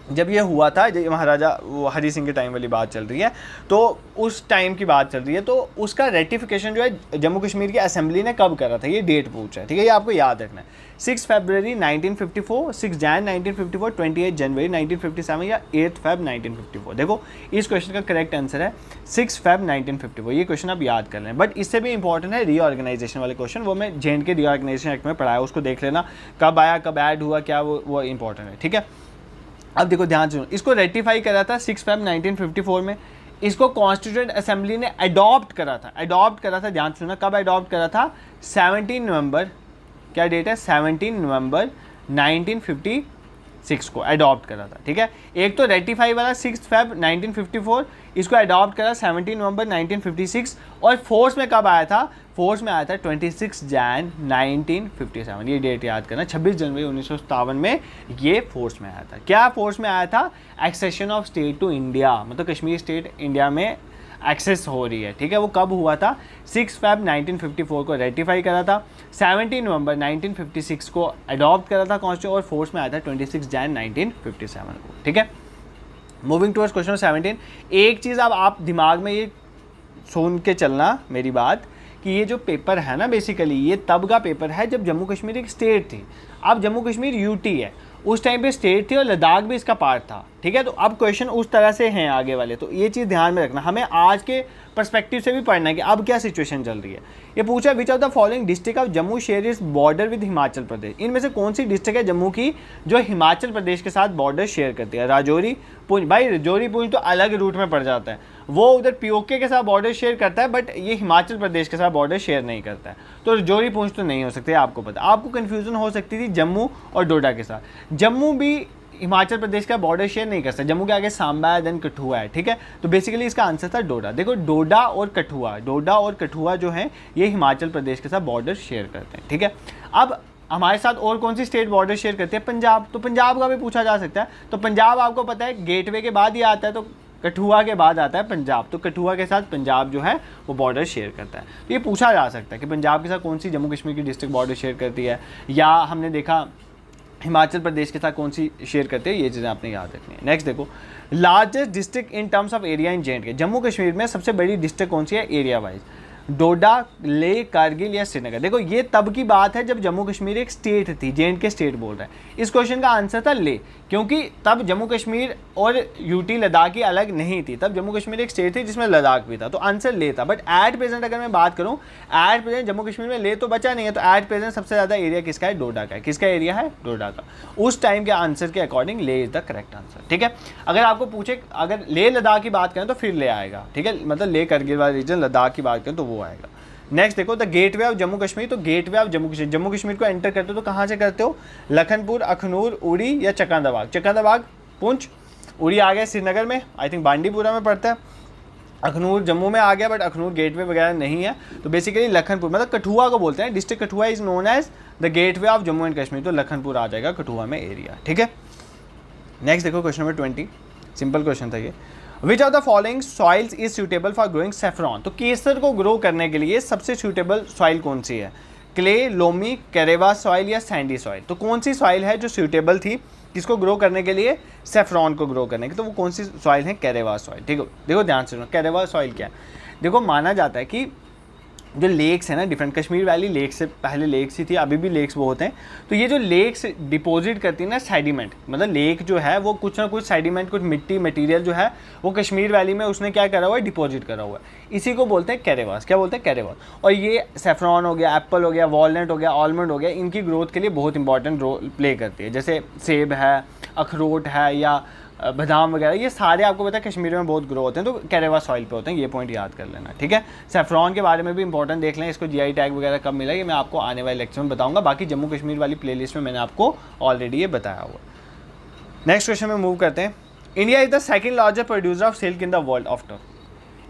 जब ये हुआ था, जब महाराजा वो हरी सिंह के टाइम वाली बात चल रही है, तो उस टाइम की बात चल रही है, तो उसका रेटिफिकेशन जो है जम्मू कश्मीर की असेंबली ने कब करा था, ये डेट पूछा है। ठीक है, ये आपको याद रखना है, 6 फरवरी 1954, 6 जैन 1954, 28 जनवरी 1957 या 8 फेब 1954। देखो इस क्वेश्चन का करेक्ट आंसर है 6 फेब 1954। ये क्वेश्चन आप याद कर लें। बट इससे भी इंपॉर्टेंट है रीऑर्गेनाइजेशन वाले क्वेश्चन, वो मैं जे.एंड.के रीऑर्गेनाइजेशन एक्ट में पढ़ाया, उसको देख लेना, कब आया, कब ऐड हुआ, क्या वो इंपॉर्टेंट है। ठीक है, अब देखो ध्यान से, इसको रेटिफाई करा था 6 फेब 1954 में। इसको कॉन्स्टिट्यूएंट असेंबली ने अडॉप्ट करा था, ध्यान सुनना, कब अडॉप्ट करा था? 17 नवंबर, क्या डेट है? 17 नवंबर 1956 को अडॉप्ट करा था, ठीक है। एक तो रेटिफाई वाला 6 फेब 1954, इसको अडॉप्ट करा 17 नवंबर 1956, और फोर्स में कब आया था? फोर्स में आया था 26 जैन 1957, ये डेट याद करना, 26 जनवरी 1957 में ये फोर्स में आया था। क्या फोर्स में आया था? Accession of state to India, मतलब कश्मीर स्टेट इंडिया में एक्सेस हो रही है, ठीक है। वो कब हुआ था? 6 फेब 1954 को रेटिफाई करा था, 17 नवंबर 1956 को अडॉप्ट करा था कॉन्स्टिट्यूशन, और फोर्स में आया था 26 जैन 1957 को, ठीक है। मूविंग टूवर्ड्स क्वेश्चन 17, एक चीज़ अब आप दिमाग में ये सुन के चलना मेरी बात, कि ये जो पेपर है ना, बेसिकली ये तब का पेपर है जब जम्मू कश्मीर एक स्टेट थी। अब जम्मू कश्मीर यूटी है, उस टाइम पे स्टेट थी और लद्दाख भी इसका पार्ट था, ठीक है। तो अब क्वेश्चन उस तरह से हैं आगे वाले, तो ये चीज़ ध्यान में रखना, हमें आज के पर्सपेक्टिव से भी पढ़ना है कि अब क्या सिचुएशन चल रही है। ये पूछा which of the following district of Jammu share is border with Himachal Pradesh, इनमें से कौन सी डिस्ट्रिक्ट है जम्मू की जो हिमाचल प्रदेश के साथ बॉर्डर शेयर करती है? राजौरी, पुंछ। भाई राजौरी पुंछ तो अलग रूट में पड़ जाता है, वो उधर पीओके के साथ बॉर्डर शेयर करता है, बट ये हिमाचल प्रदेश के साथ बॉर्डर शेयर नहीं करता है, तो राजौरी पुंछ तो नहीं हो सकते, आपको पता। आपको कन्फ्यूजन हो सकती थी जम्मू और डोडा के साथ। जम्मू भी हिमाचल प्रदेश का बॉर्डर शेयर नहीं कर सकता, जम्मू के आगे सांबा है, देन कठुआ है, ठीक है। तो बेसिकली इसका आंसर था डोडा। देखो डोडा और कठुआ जो है ये हिमाचल प्रदेश के साथ बॉर्डर शेयर करते हैं, ठीक है। अब हमारे साथ और कौन सी स्टेट बॉर्डर शेयर करती है? पंजाब। तो पंजाब का भी पूछा जा सकता है, तो पंजाब आपको पता है गेटवे के बाद ही आता है, तो कठुआ के बाद आता है पंजाब, तो कठुआ के साथ पंजाब जो है वो बॉर्डर शेयर करता है। तो ये पूछा जा सकता है कि पंजाब के साथ कौन सी जम्मू कश्मीर की डिस्ट्रिक्ट बॉर्डर शेयर करती है, या हमने देखा हिमाचल प्रदेश के साथ कौन सी शेयर करते हैं, ये चीज़ें आपने याद रखनी है। नेक्स्ट देखो, largest district in terms of area in J&K, Jammu Kashmir में सबसे बड़ी डिस्ट्रिक्ट कौन सी है एरिया वाइज? डोडा, ले, कारगिल या श्रीनगर? देखो ये तब की बात है जब जम्मू कश्मीर एक स्टेट थी, J&K स्टेट बोल रहा है। इस क्वेश्चन का आंसर था ले, क्योंकि तब जम्मू कश्मीर और यूटी लद्दाख की अलग नहीं थी, तब जम्मू कश्मीर एक स्टेट थी जिसमें लद्दाख भी था, तो आंसर ले था। बट एट प्रेजेंट अगर मैं बात करूं, एट प्रेजेंट जम्मू कश्मीर में ले तो बचा नहीं है, तो एट प्रेजेंट सबसे ज़्यादा एरिया किसका है? डोडा का है। किसका एरिया है? डोडा का। उस टाइम के आंसर के अकॉर्डिंग ले इज द करेक्ट आंसर, ठीक है। अगर आपको पूछे अगर ले लद्दाख की बात करें तो फिर ले आएगा, ठीक है, मतलब ले करगिल वाला रीजन लद्दाख की बात करें तो वो आएगा। नेक्स्ट देखो, the gateway of Jammu Kashmir, तो गेटवे ऑफ जम्मू कश्मीर को एंटर करते हो तो कहाँ से करते हो? लखनपुर, अखनूर, उड़ी या चकंदरबाग, पुंछ। उड़ी आ गया श्रीनगर में, आई थिंक बांडीपुरा में पड़ता है। अखनूर जम्मू में आ गया, बट अखनूर गेटवे वगैरह नहीं है, तो बेसिकली लखनपुर, मतलब कठुआ को बोलते हैं, district Kathua is known as the gateway of Jammu and Kashmir, तो लखनपुर आ जाएगा कठुआ में एरिया, ठीक है। नेक्स्ट देखो क्वेश्चन नंबर 20, सिंपल क्वेश्चन था ये। विच of the following soils is suitable for growing saffron, तो केसर को ग्रो करने के लिए सबसे सूटेबल सॉइल कौन सी है? क्ले, लोमी, कैरेवा सॉइल या सैंडी सॉइल? तो कौन सी सॉइल है जो सूटेबल थी किसको ग्रो करने के लिए? सेफ्रॉन को ग्रो करने की, तो वो कौन सी सॉइल है? कैरेवा सॉइल, ठीक है। देखो ध्यान से सुनो, कैरेवा सॉइल क्या है? देखो माना जाता है कि जो लेक्स है ना, डिफरेंट कश्मीर वैली लेक्स से पहले लेक्स ही थी, अभी भी लेक्स बहुत हैं, तो ये जो लेक्स डिपॉजिट करती है ना सेडिमेंट, मतलब लेक जो है वो कुछ ना कुछ सेडिमेंट, कुछ मिट्टी मटेरियल जो है वो कश्मीर वैली में उसने क्या करा हुआ है? डिपॉजिट करा हुआ है, इसी को बोलते हैं कैरेवास। क्या बोलते हैं? कैरेवास। और ये सेफ्रॉन हो गया, एप्पल हो गया, वॉलनट हो गया, आलमंड हो गया, इनकी ग्रोथ के लिए बहुत इंपॉर्टेंट रोल प्ले करती है। जैसे सेब है, अखरोट है या बादाम वगैरह, ये सारे आपको पता है कश्मीर में बहुत ग्रो होते हैं, तो कैरेवा सॉइल पे होते हैं, ये पॉइंट याद कर लेना, ठीक है। सेफ्रॉन के बारे में भी इंपॉर्टेंट देख लें, इसको जीआई टैग वगैरह कब मिला ये मैं आपको आने वाले लेक्चर में बताऊंगा, बाकी जम्मू कश्मीर वाली प्लेलिस्ट में मैंने आपको ऑलरेडी ये बताया हुआ। नेक्स्ट क्वेश्चन में मूव करते हैं। India is the second largest producer of silk in the world after,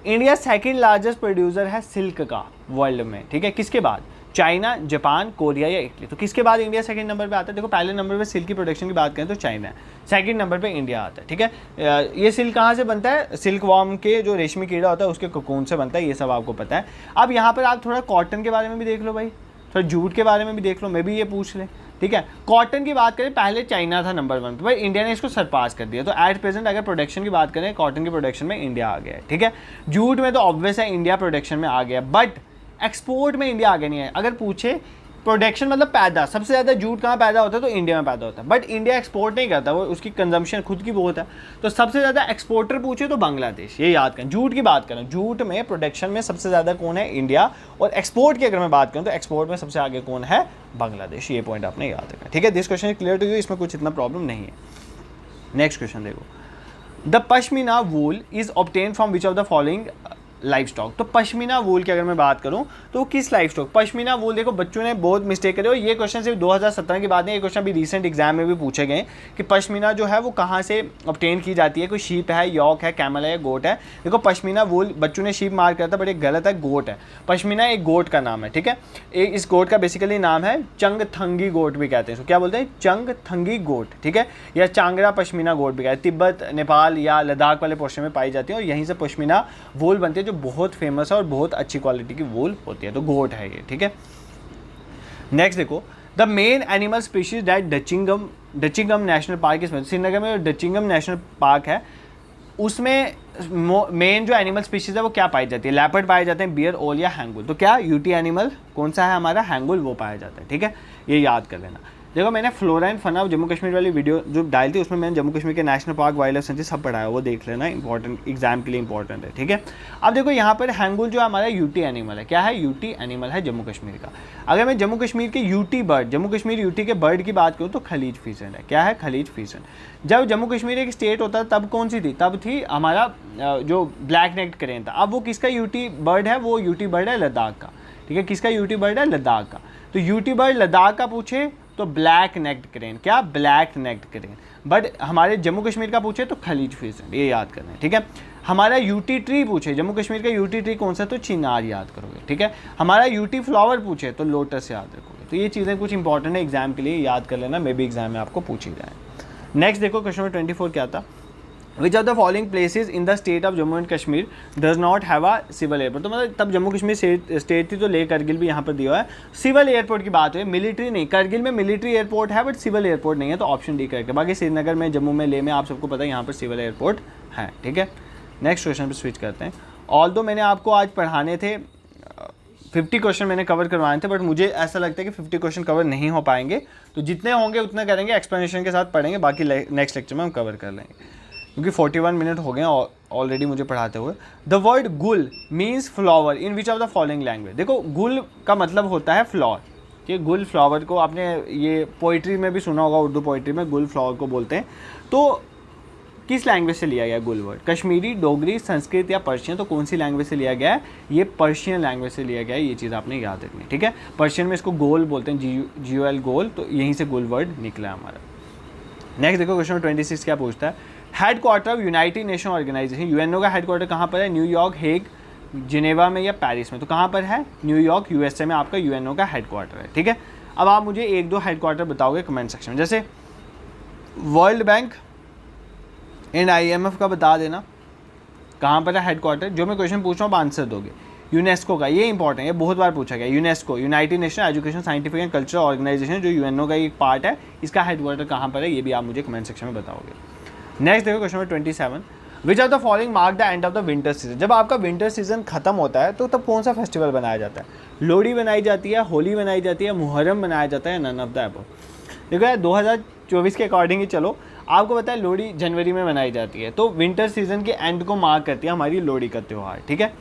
India second largest producer है सिल्क का वर्ल्ड में, ठीक है। किसके बाद? चाइना, जापान, कोरिया या इटली? तो किसके बाद इंडिया सेकंड नंबर पे आता है? देखो पहले नंबर पे सिल्क की प्रोडक्शन की बात करें तो चाइना है, सेकंड नंबर पे इंडिया आता है, ठीक है। ये सिल्क कहाँ से बनता है? सिल्क वॉर्म के जो रेशमी कीड़ा होता है उसके कोकून से बनता है, ये सब आपको पता है। अब यहाँ पर आप थोड़ा कॉटन के बारे में भी देख लो भाई, थोड़ा जूट के बारे में भी देख लो, मैं भी ये पूछ लें, ठीक है। कॉटन की बात करें, पहले चाइना था नंबर 1 पे, भाई इंडिया ने इसको सरपास कर दिया, तो एट प्रेजेंट अगर प्रोडक्शन की बात करें, कॉटन की प्रोडक्शन में इंडिया आ गया है, ठीक है। जूट में तो ऑब्वियस है इंडिया प्रोडक्शन में आ गया, बट एक्सपोर्ट में इंडिया आगे नहीं है। अगर पूछे प्रोडक्शन मतलब पैदा, सबसे ज़्यादा जूट कहाँ पैदा होता है? तो इंडिया में पैदा होता है, बट इंडिया एक्सपोर्ट नहीं करता, वो उसकी कंजम्पशन खुद की बहुत है, तो सबसे ज़्यादा एक्सपोर्टर पूछे तो बांग्लादेश, ये याद करें। जूट की बात करें, जूट में प्रोडक्शन में सबसे ज़्यादा कौन है? इंडिया। और एक्सपोर्ट की अगर मैं बात करूँ तो एक्सपोर्ट में सबसे आगे कौन है? बांग्लादेश। ये पॉइंट आपने याद रखना, ठीक है। This question clear to you, इसमें कुछ इतना प्रॉब्लम नहीं है। नेक्स्ट क्वेश्चन देखो, the pashmina wool is obtain from which of the following life stock. तो पश्मीना वूल की अगर मैं बात करूं तो वो किस लाइफ स्टॉक, पश्मीना वूल, देखो बच्चों ने बहुत मिस्टेक करे और ये क्वेश्चन सिर्फ 2017 की बात नहीं, ये क्वेश्चन अभी रिसेंट एग्जाम में भी पूछे गए कि पश्मीना जो है वो कहाँ से ऑब्टेन की जाती है, कोई शीप है, यॉक है, कैमल है या गोट है। देखो पश्मीना वूल बच्चों ने शीप मार करता, बट एक गलत है, गोट है। पश्मीना एक गोट का नाम है, ठीक है। इस गोट का बेसिकली नाम है चंगथंगी गोट भी कहते हैं, इसको क्या बोलते हैं, चंगथंगी गोट, ठीक है, या चांगरा पश्मीना गोट भी कहते हैं। तिब्बत, नेपाल या लद्दाख वाले पोर्शन में पाई जाती है और यहीं से पश्मीना वूल बनती है जो बहुत फेमस और बहुत अच्छी क्वालिटी की वूल होती है, तो गोट है ये, ठीक है। नेक्स्ट देखो, the main animal species that Dachigam national park इसमें, श्रीनगर में डचिंगम नेशनल पार्क है उसमें मेन जो एनिमल स्पीशीज है वो क्या पाई जाती है, लेपर्ड पाए जाते हैं, बियर, ओल या हैंगुल। तो क्या यूटी एनिमल कौन सा है हमारा, हैंगुल, वो पाया जाता है, ठीक है, ये याद कर लेना। देखो मैंने फ्लोरा एंड फना जम्मू कश्मीर वाली वीडियो जो डाली थी उसमें मैंने जम्मू कश्मीर के national park, wild life sanctuary सब पढ़ाया, वो देख लेना, इंपॉर्टेंट एग्जाम के लिए इंपॉर्टेंट है, ठीक है। अब देखो यहाँ पर हैंगुल जो हमारा यूटी एनिमल है, क्या है, यूटी एनिमल है जम्मू कश्मीर का। अगर मैं जम्मू कश्मीर के UT bird, Jammu Kashmir UT के बर्ड की बात करूँ तो खलीज फीसन है, क्या है, खलीज फीसन। जब जम्मू कश्मीर एक स्टेट होता तब कौन सी थी, तब थी हमारा जो ब्लैक नेक्ड क्रेन था। अब वो किसका यूटी बर्ड है, वो यूटी बर्ड है लद्दाख का, ठीक है, किसका यूटी बर्ड है, लद्दाख का। तो यूटी बर्ड लद्दाख का पूछे तो ब्लैक नेक्ड क्रेन, क्या, ब्लैक नेक्ड क्रेन। बट हमारे जम्मू कश्मीर का पूछे तो खलीज फीसन, ये याद करना है, ठीक है। हमारा यूटी ट्री पूछे, जम्मू कश्मीर का यूटी ट्री कौन सा, तो चिनार याद करोगे, ठीक है। हमारा यूटी फ्लावर पूछे तो लोटस याद रखोगे। तो ये चीज़ें कुछ इंपॉर्टेंट है एग्जाम के लिए, याद कर लेना, मे बी एग्जाम में आपको पूछी जाए। नेक्स्ट देखो क्वेश्चन नंबर 24 क्या था, which of the following places in the state of Jammu and Kashmir does not have a civil airport. तो मतलब तब जम्मू कश्मीर स्टेट थी तो ले करगिल भी यहाँ पर दिया है। सिविल एयरपोर्ट की बात हुई, मिलिट्री नहीं, करगिल में मिलिट्री एयरपोर्ट है बट सिविल एयरपोर्ट नहीं है, तो ऑप्शन डी करेक्ट है। बाकी श्रीनगर में, जम्मू में, लेह में आप सबको पता है यहाँ पर सिविल एयरपोर्ट है, ठीक है। नेक्स्ट क्वेश्चन पर स्विच करते हैं। ऑल्दो मैंने आपको आज पढ़ाने थे 50 क्वेश्चन मैंने कवर करवाए थे, बट मुझे ऐसा लगता है कि 50 क्वेश्चन कवर नहीं हो पाएंगे, तो जितने होंगे उतना करेंगे, एक्सप्लेनेशन के साथ पढ़ेंगे, बाकी नेक्स्ट लेक्चर में हम कवर कर लेंगे, क्योंकि 41 मिनट हो गए ऑलरेडी मुझे पढ़ाते हुए। द वर्ड गुल means flower in which of the following language. देखो गुल का मतलब होता है फ्लावर, कि गुल फ्लावर को आपने ये पोइट्री में भी सुना होगा, उर्दू पोइट्री में गुल फ्लावर को बोलते हैं। तो किस लैंग्वेज से लिया गया गुल वर्ड, कश्मीरी, डोगरी, संस्कृत या पर्शियन। तो कौन सी लैंग्वेज से लिया गया है, ये पर्शियन लैंग्वेज से लिया गया है, ये चीज़ आपने याद रखनी, ठीक है। पर्शियन में इसको गोल बोलते हैं, GOL गोल, तो यहीं से गुल वर्ड निकला है हमारा। नेक्स्ट देखो क्वेश्चन 26 क्या पूछता है, headquarter of United Nation Organization, UNO का हेड क्वार्टर कहाँ पर है, न्यूयॉर्क, हेग, जिनेवा में या पेरिस में। तो कहाँ पर है, न्यूयॉर्क, USA में आपका यूएनओ का हेड क्वार्टर है, ठीक है। अब आप मुझे एक दो हेड क्वार्टर बताओगे कमेंट सेक्शन में, जैसे वर्ल्ड बैंक एंड IMF का बता देना कहाँ पर है हेड क्वार्टर। जो मैं क्वेश्चन पूछ रहा हूँ आप आंसर दोगे। यूनेस्को का, ये इंपॉर्टेंट है, बहुत बार पूछा गया, UNESCO, United Nation Education Scientific and Cultural Organization, जो यूएनओ का एक पार्ट है, इसका हेड क्वार्टर कहाँ पर है, ये भी आप मुझे कमेंट सेक्शन में बताओगे। नेक्स्ट देखो question number 27, which of the following mark the end of the winter season. जब आपका विंटर सीजन खत्म होता है तो तब कौन सा फेस्टिवल बनाया जाता है, लोहड़ी बनाई जाती है, होली बनाई जाती है, मुहर्रम बनाया जाता है, नन ऑफ द अबव। देखो यार 2024 के अकॉर्डिंग ही चलो, आपको पता है लोहड़ी जनवरी में मनाई जाती है, तो विंटर सीजन के एंड को मार्क करती है हमारी लोहड़ी का त्यौहार, ठीक है।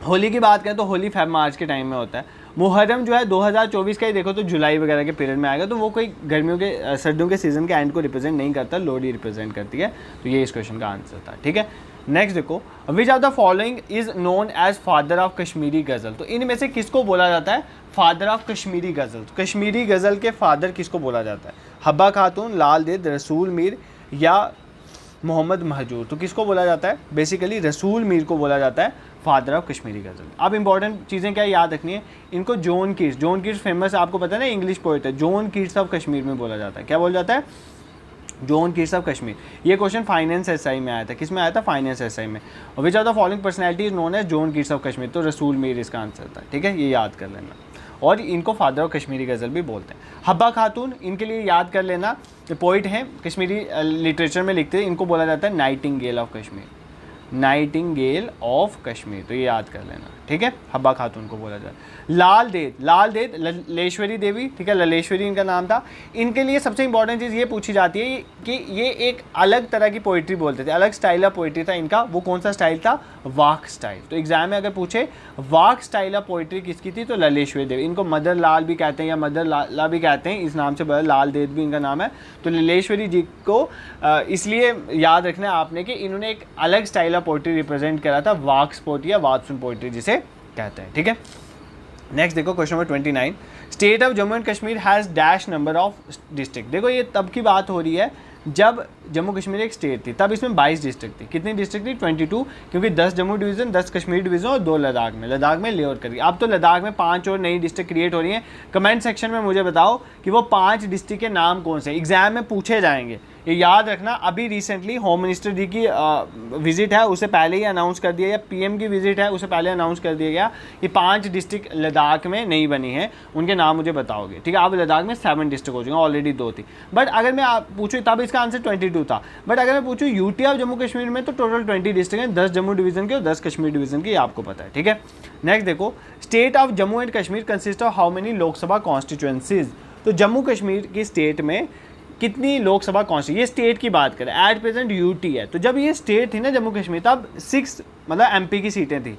होली की बात करें तो होली फेब मार्च के टाइम में होता है। मुहर्रम जो है 2024 का ही देखो तो जुलाई वगैरह के पीरियड में आएगा, तो वो कोई गर्मियों के सर्दियों के सीज़न के एंड को रिप्रेजेंट नहीं करता, लोहड़ी रिप्रेजेंट करती है। तो ये इस क्वेश्चन का आंसर था, ठीक है। नेक्स्ट देखो, which of the following is known as father of Kashmiri ghazal. तो इनमें से किसको बोला जाता है फादर ऑफ कश्मीरी गज़ल। तो कश्मीरी गज़ल के फादर किसको बोला जाता है, हब्बा खातून, लाल देद, रसूल मीर या मोहम्मद महजूर। तो किसको बोला जाता है, बेसिकली रसूल मीर को बोला जाता है फादर ऑफ कश्मीरी गज़ल। अब इंपॉर्टेंट चीज़ें क्या याद रखनी है, इनको जॉन कीट्स फेमस आपको पता है ना, इंग्लिश पोएट है, जॉन कीट्स ऑफ कश्मीर में बोला जाता है। क्या बोला जाता है, जॉन कीट्स ऑफ कश्मीर। ये क्वेश्चन फाइनेंस SI में आया था, किस में आया था, फाइनेंस SI में। और which of the following personality is known as John Keats of Kashmir. तो रसूल मीर इसका आंसर था, ठीक है, ये याद कर लेना। और इनको फादर ऑफ कश्मीरी गज़ल भी बोलते हैं। हब्बा खातून इनके लिए याद कर लेना, पोइट हैं, कश्मीरी लिटरेचर में लिखते हैं, इनको बोला जाता है Nightingale of Kashmir. Nightingale of Kashmir, तो ये याद कर लेना, ठीक है। हब्बा खातून को बोला जाए। लाल देद ललेश्वरी देवी, ठीक है, ललेश्वरी इनका नाम था। इनके लिए सबसे इंपॉर्टेंट चीज़ ये पूछी जाती है कि ये एक अलग तरह की पोइट्री बोलते थे, अलग स्टाइल ऑफ पोइट्री था इनका। वो कौन सा स्टाइल था? वाक स्टाइल। तो एग्जाम में अगर पूछे वाक स्टाइल ऑफ पोइट्री किसकी थी, तो ललेश्वरी देवी। इनको मदर लाल भी कहते हैं या मदर लाला भी कहते हैं, इस नाम से बड़ा लाल देद भी इनका नाम है। तो ललेश्वरी जी को इसलिए याद रखना है आपने कि इन्होंने एक अलग स्टाइल ऑफ पोइट्री रिप्रेजेंट करा था, वाक स्पोर्ट या वात्सुन पोइट्री जिसे कहते हैं, ठीक है। नेक्स्ट देखो question number 29, state of Jammu and Kashmir has dash number of district. देखो ये तब की बात हो रही है जब जम्मू कश्मीर एक स्टेट थी, तब इसमें 22 डिस्ट्रिक्ट थी। कितनी डिस्ट्रिक्ट थी? 22, क्योंकि 10 जम्मू डिवीज़न, 10 कश्मीर डिवीज़न और 2 लद्दाख में ले और करी। अब तो लद्दाख में 5 और नई डिस्ट्रिक्ट क्रिएट हो रही हैं। कमेंट सेक्शन में मुझे बताओ कि वो 5 डिस्ट्रिक्ट के नाम कौन से एग्जाम में पूछे जाएंगे, ये याद रखना। अभी रिसेंटली होम मिनिस्टर जी की विजिट है, उसे पहले ही अनाउंस कर दिया गया। पीएम की विजिट है, उसे पहले अनाउंस कर दिया गया कि 5 डिस्ट्रिक्ट लद्दाख में नहीं बनी है, उनके नाम मुझे बताओगे, ठीक है। अब लद्दाख में 7 डिस्ट्रिक्ट हो चुके हैं, ऑलरेडी 2 थी। बट अगर मैं आप पूछूँ, तब इसका आंसर 22 था। बट अगर मैं पूछूँ यूटी ऑफ जम्मू कश्मीर में, तो टोटल 20 डिस्ट्रिक्ट हैं, 10 जम्मू डिवीज़न के और 10 कश्मीर डिवीज़न के, आपको पता है, ठीक है। नेक्स्ट देखो, state of Jammu and Kashmir consist of how many Lok Sabha constituencies. तो जम्मू कश्मीर की स्टेट में कितनी लोकसभा कॉन्स्टिट्यूंसी, ये स्टेट की बात करें, एट प्रेजेंट यूटी है। तो जब ये स्टेट थी ना जम्मू कश्मीर, तब 6 मतलब एमपी की सीटें थी,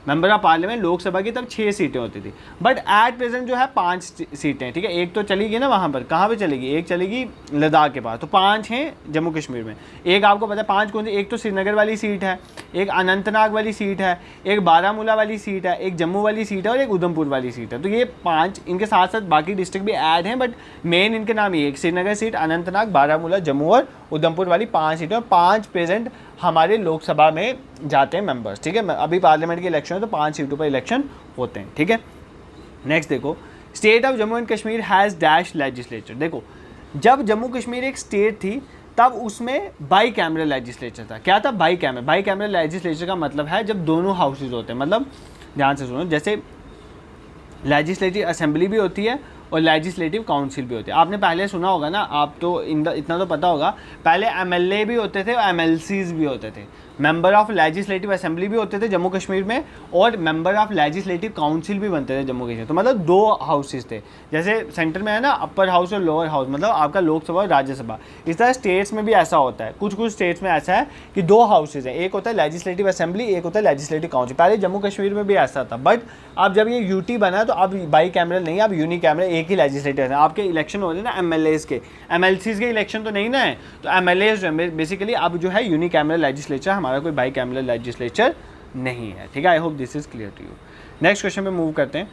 मेंबर ऑफ पार्लियामेंट लोकसभा की तब 6 सीटें होती थी। बट एट प्रेजेंट जो है 5 सीटें, ठीक है। एक तो चलेगी ना वहाँ पर, कहाँ पे चलेगी? एक चलेगी लद्दाख के पास, तो 5 हैं जम्मू कश्मीर में। एक आपको पता है 5 कौन सी? एक तो श्रीनगर वाली सीट है, एक अनंतनाग वाली सीट है, एक बारामूला वाली सीट है, एक जम्मू वाली सीट है और एक उधमपुर वाली सीट है। तो ये 5, इनके साथ साथ बाकी डिस्ट्रिक्ट भी ऐड हैं, बट मेन इनके नाम ये, एक श्रीनगर सीट, अनंतनाग, बारामूला, जम्मू और उधमपुर वाली 5 सीटें, और 5 प्रेजेंट हमारे लोकसभा में जाते हैं मेंबर्स, ठीक है। अभी पार्लियामेंट के इलेक्शन है तो 5 सीटों पर इलेक्शन होते हैं, ठीक है। नेक्स्ट देखो, state of Jammu and Kashmir has dash legislature. देखो जब जम्मू कश्मीर एक स्टेट थी तब उसमें बाई कैमरल लेजिस्लेचर था। क्या था? बाई कैमरल लेजिस्लेचर का मतलब है जब दोनों हाउसेज होते हैं, मतलब ध्यान से सुनो, जैसे लेजिस्लेटिव असेंबली भी होती है और लेजिस्लेटिव काउंसिल भी होती है। आपने पहले सुना होगा ना, आप तो इतना तो पता होगा, पहले एमएलए भी होते थे और एमएलसीज भी होते थे। मेंबर ऑफ लेजिस्लेटिव असेंबली भी होते थे जम्मू कश्मीर में, और मेंबर ऑफ लेजिस्लेटिव काउंसिल भी बनते थे जम्मू कश्मीर। तो मतलब 2 हाउसेज थे, जैसे सेंटर में है ना अपर हाउस और लोअर हाउस, मतलब आपका लोकसभा और राज्यसभा। इस तरह स्टेट्स में भी ऐसा होता है, कुछ स्टेट्स में ऐसा है कि 2 हाउसेज हैं, एक होता है लेजिस्लेटिव असेंबली, एक होता है लेजिस्लेटिव काउंसिल। पहले जम्मू कश्मीर में भी ऐसा था, बट अब जब ये यूटी बना है तो अब बाई कैमरल नहीं, अब यूनी कैमरल, एक ही लेजिस्लेटिव है। आपके इलेक्शन हो रहे हैं ना एमएलएज के, एमएलसीज के इलेक्शन तो नहीं ना है, तो एमएलएज जो है बेसिकली अब जो है यूनी कैमरल लेजिस्लेचर, हमारा कोई बाई कैमरल लेजिस्लेचर नहीं है, ठीक है। I hope this is clear to you. Next question पे मूव करते हैं।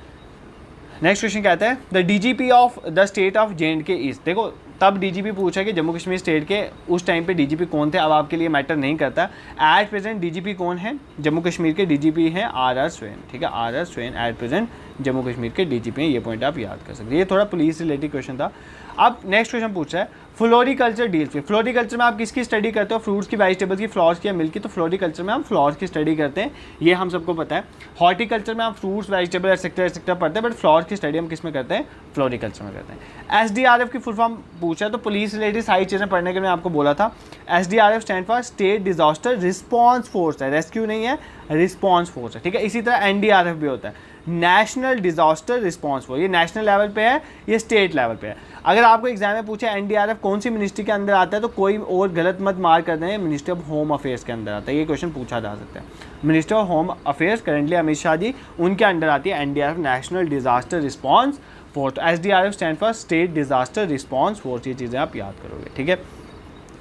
नेक्स्ट क्वेश्चन कहता है the DGP of the state of J and K east. देखो तब डीजीपी पूछा कि जम्मू कश्मीर स्टेट के उस टाइम पे डीजीपी कौन थे, अब आपके लिए मैटर नहीं करता। एट प्रेजेंट डीजीपी कौन है जम्मू कश्मीर के? डीजीपी हैं आर स्वेन, ठीक है। R Swain at present Jammu Kashmir के डीजीपी हैं, ये पॉइंट आप याद कर सकते हैं। ये थोड़ा पुलिस रिलेटेड क्वेश्चन था। अब नेक्स्ट क्वेश्चन पूछ रहा है फ्लोरिकल्चर डील्स में। फ्लोरिकल्चर में आप किसकी स्टडी करते हो? फ्रूट्स की, वेजिटेबल्स की, फ्लावर्स की या मिल्क की। तो फ्लोरिकल्चर में हम फ्लावर्स की स्टडी करते हैं, ये हम सबको पता है। हॉर्टिकल्चर में हम फ्रूट्स, वेजिटेबल एक्सेट्रा पढ़ते हैं, बट फ्लावर्स की स्टडी हम किस में करते हैं? फ्लोरिकल्चर में करते हैं। एसडीआरएफ की फुल फॉर्म पूछा है, तो पुलिस रिलेटेड सारी चीज़ें पढ़ने के लिए आपको बोला था। SDRF stand for state disaster response force है, रेस्क्यू नहीं है, रिस्पॉन्स फोर्स है, ठीक है। इसी तरह एनडीआरएफ भी होता है, नेशनल डिजास्टर रिस्पॉन्स फोर्स। ये नेशनल लेवल पे है, ये स्टेट लेवल पे है। अगर आपको एग्जाम में पूछे एनडीआरएफ कौन सी मिनिस्ट्री के अंदर आता है, तो कोई और गलत मत मार कर दें, मिनिस्ट्री ऑफ होम अफेयर्स के अंदर आता है। ये क्वेश्चन पूछा जा सकता है। Ministry of home affairs currently Amit Shah ji, उनके अंडर आती है NDRF, national disaster response force. SDRF stand for state disaster response force. ये चीज़ें आप याद करोगे, ठीक है।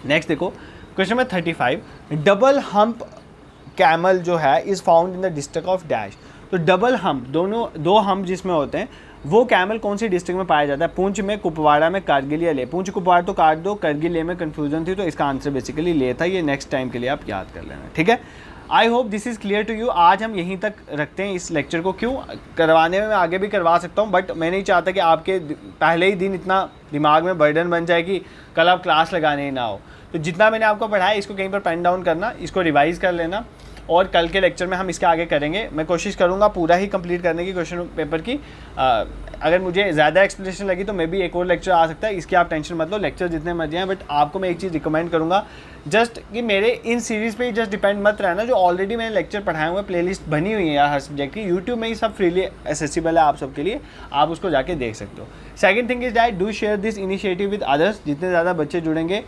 नेक्स्ट देखो question number 35, double hump camel जो है is found in the district of dash. तो डबल हम्प, दो हम्प जिसमें होते हैं, वो कैमल कौन सी डिस्ट्रिक्ट में पाया जाता है? पुंछ में, कुपवाड़ा में, कारगिल या ले। पुंछ कुपवाड़ा तो काट दो, करगिल ले में कन्फ्यूजन थी, तो इसका आंसर बेसिकली ले था। ये नेक्स्ट टाइम के लिए आप याद कर लेना, ठीक है। I hope this is clear to you. आज हम यहीं तक रखते हैं इस लेक्चर को। क्यों करवाने में मैं आगे भी करवा सकता हूँ, बट मैं नहीं चाहता कि आपके पहले ही दिन इतना दिमाग में बर्डन बन जाए कि कल आप क्लास लगाने ही ना हो। तो जितना मैंने आपको पढ़ाया इसको कहीं पर पेन डाउन करना, इसको रिवाइज़ कर लेना, और कल के लेक्चर में हम इसके आगे करेंगे। मैं कोशिश करूँगा पूरा ही कंप्लीट करने की क्वेश्चन पेपर की। अगर मुझे ज़्यादा एक्सप्लेनेशन लगी तो मे भी एक और लेक्चर आ सकता है, इसकी आप टेंशन मत लो, लेक्चर जितने मर्जी हैं। बट आपको मैं एक चीज़ रिकमेंड करूँगा, जस्ट कि मेरे इन सीरीज़ पे ही जस्ट डिपेंड मत रहना। जो ऑलरेडी मैंने लेक्चर पढ़ाए हुए प्लेलिस्ट बनी हुई है यार हर सब्जेक्ट की, यूट्यूब में ही सब फ्रीली एसेसिबल है आप सबके लिए, आप उसको जाके देख सकते हो। Second thing is that do share this initiative with others. जितने ज़्यादा बच्चे जुड़ेंगे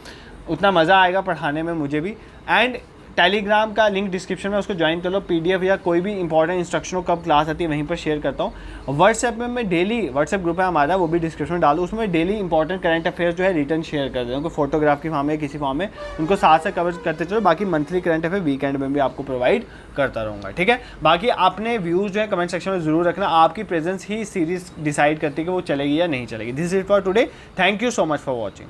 उतना मज़ा आएगा पढ़ाने में मुझे भी। एंड टेलीग्राम का लिंक डिस्क्रिप्शन में, उसको ज्वाइन कर लो। पीडीएफ या कोई भी इंपॉर्टेंट इंस्ट्रक्शन हो, कब क्लास आती है वहीं पर शेयर करता हूँ। व्हाट्सएप में मैं डेली, व्हाट्सएप ग्रुप है हमारा, वो भी डिस्क्रिप्शन में डालू, उसमें डेली इंपॉर्टेंट करंट अफेयर्स जो है रिटर्न शेयर कर देता हूँ, उनको फोटोग्राफ की फॉर्म में किसी फॉर्म में उनको साथ साथ कवर करते चलो। बाकी मंथली करंट अफेयर वीकेंड में भी आपको प्रोवाइड करता रहूँगा, ठीक है। बाकी आपने व्यूज़ जो है कमेंट सेक्शन में ज़रूर रखना, आपकी प्रेजेंस ही सीरीज डिसाइड करती है कि वो चलेगी या नहीं चलेगी। This is for today, thank you so much for watching.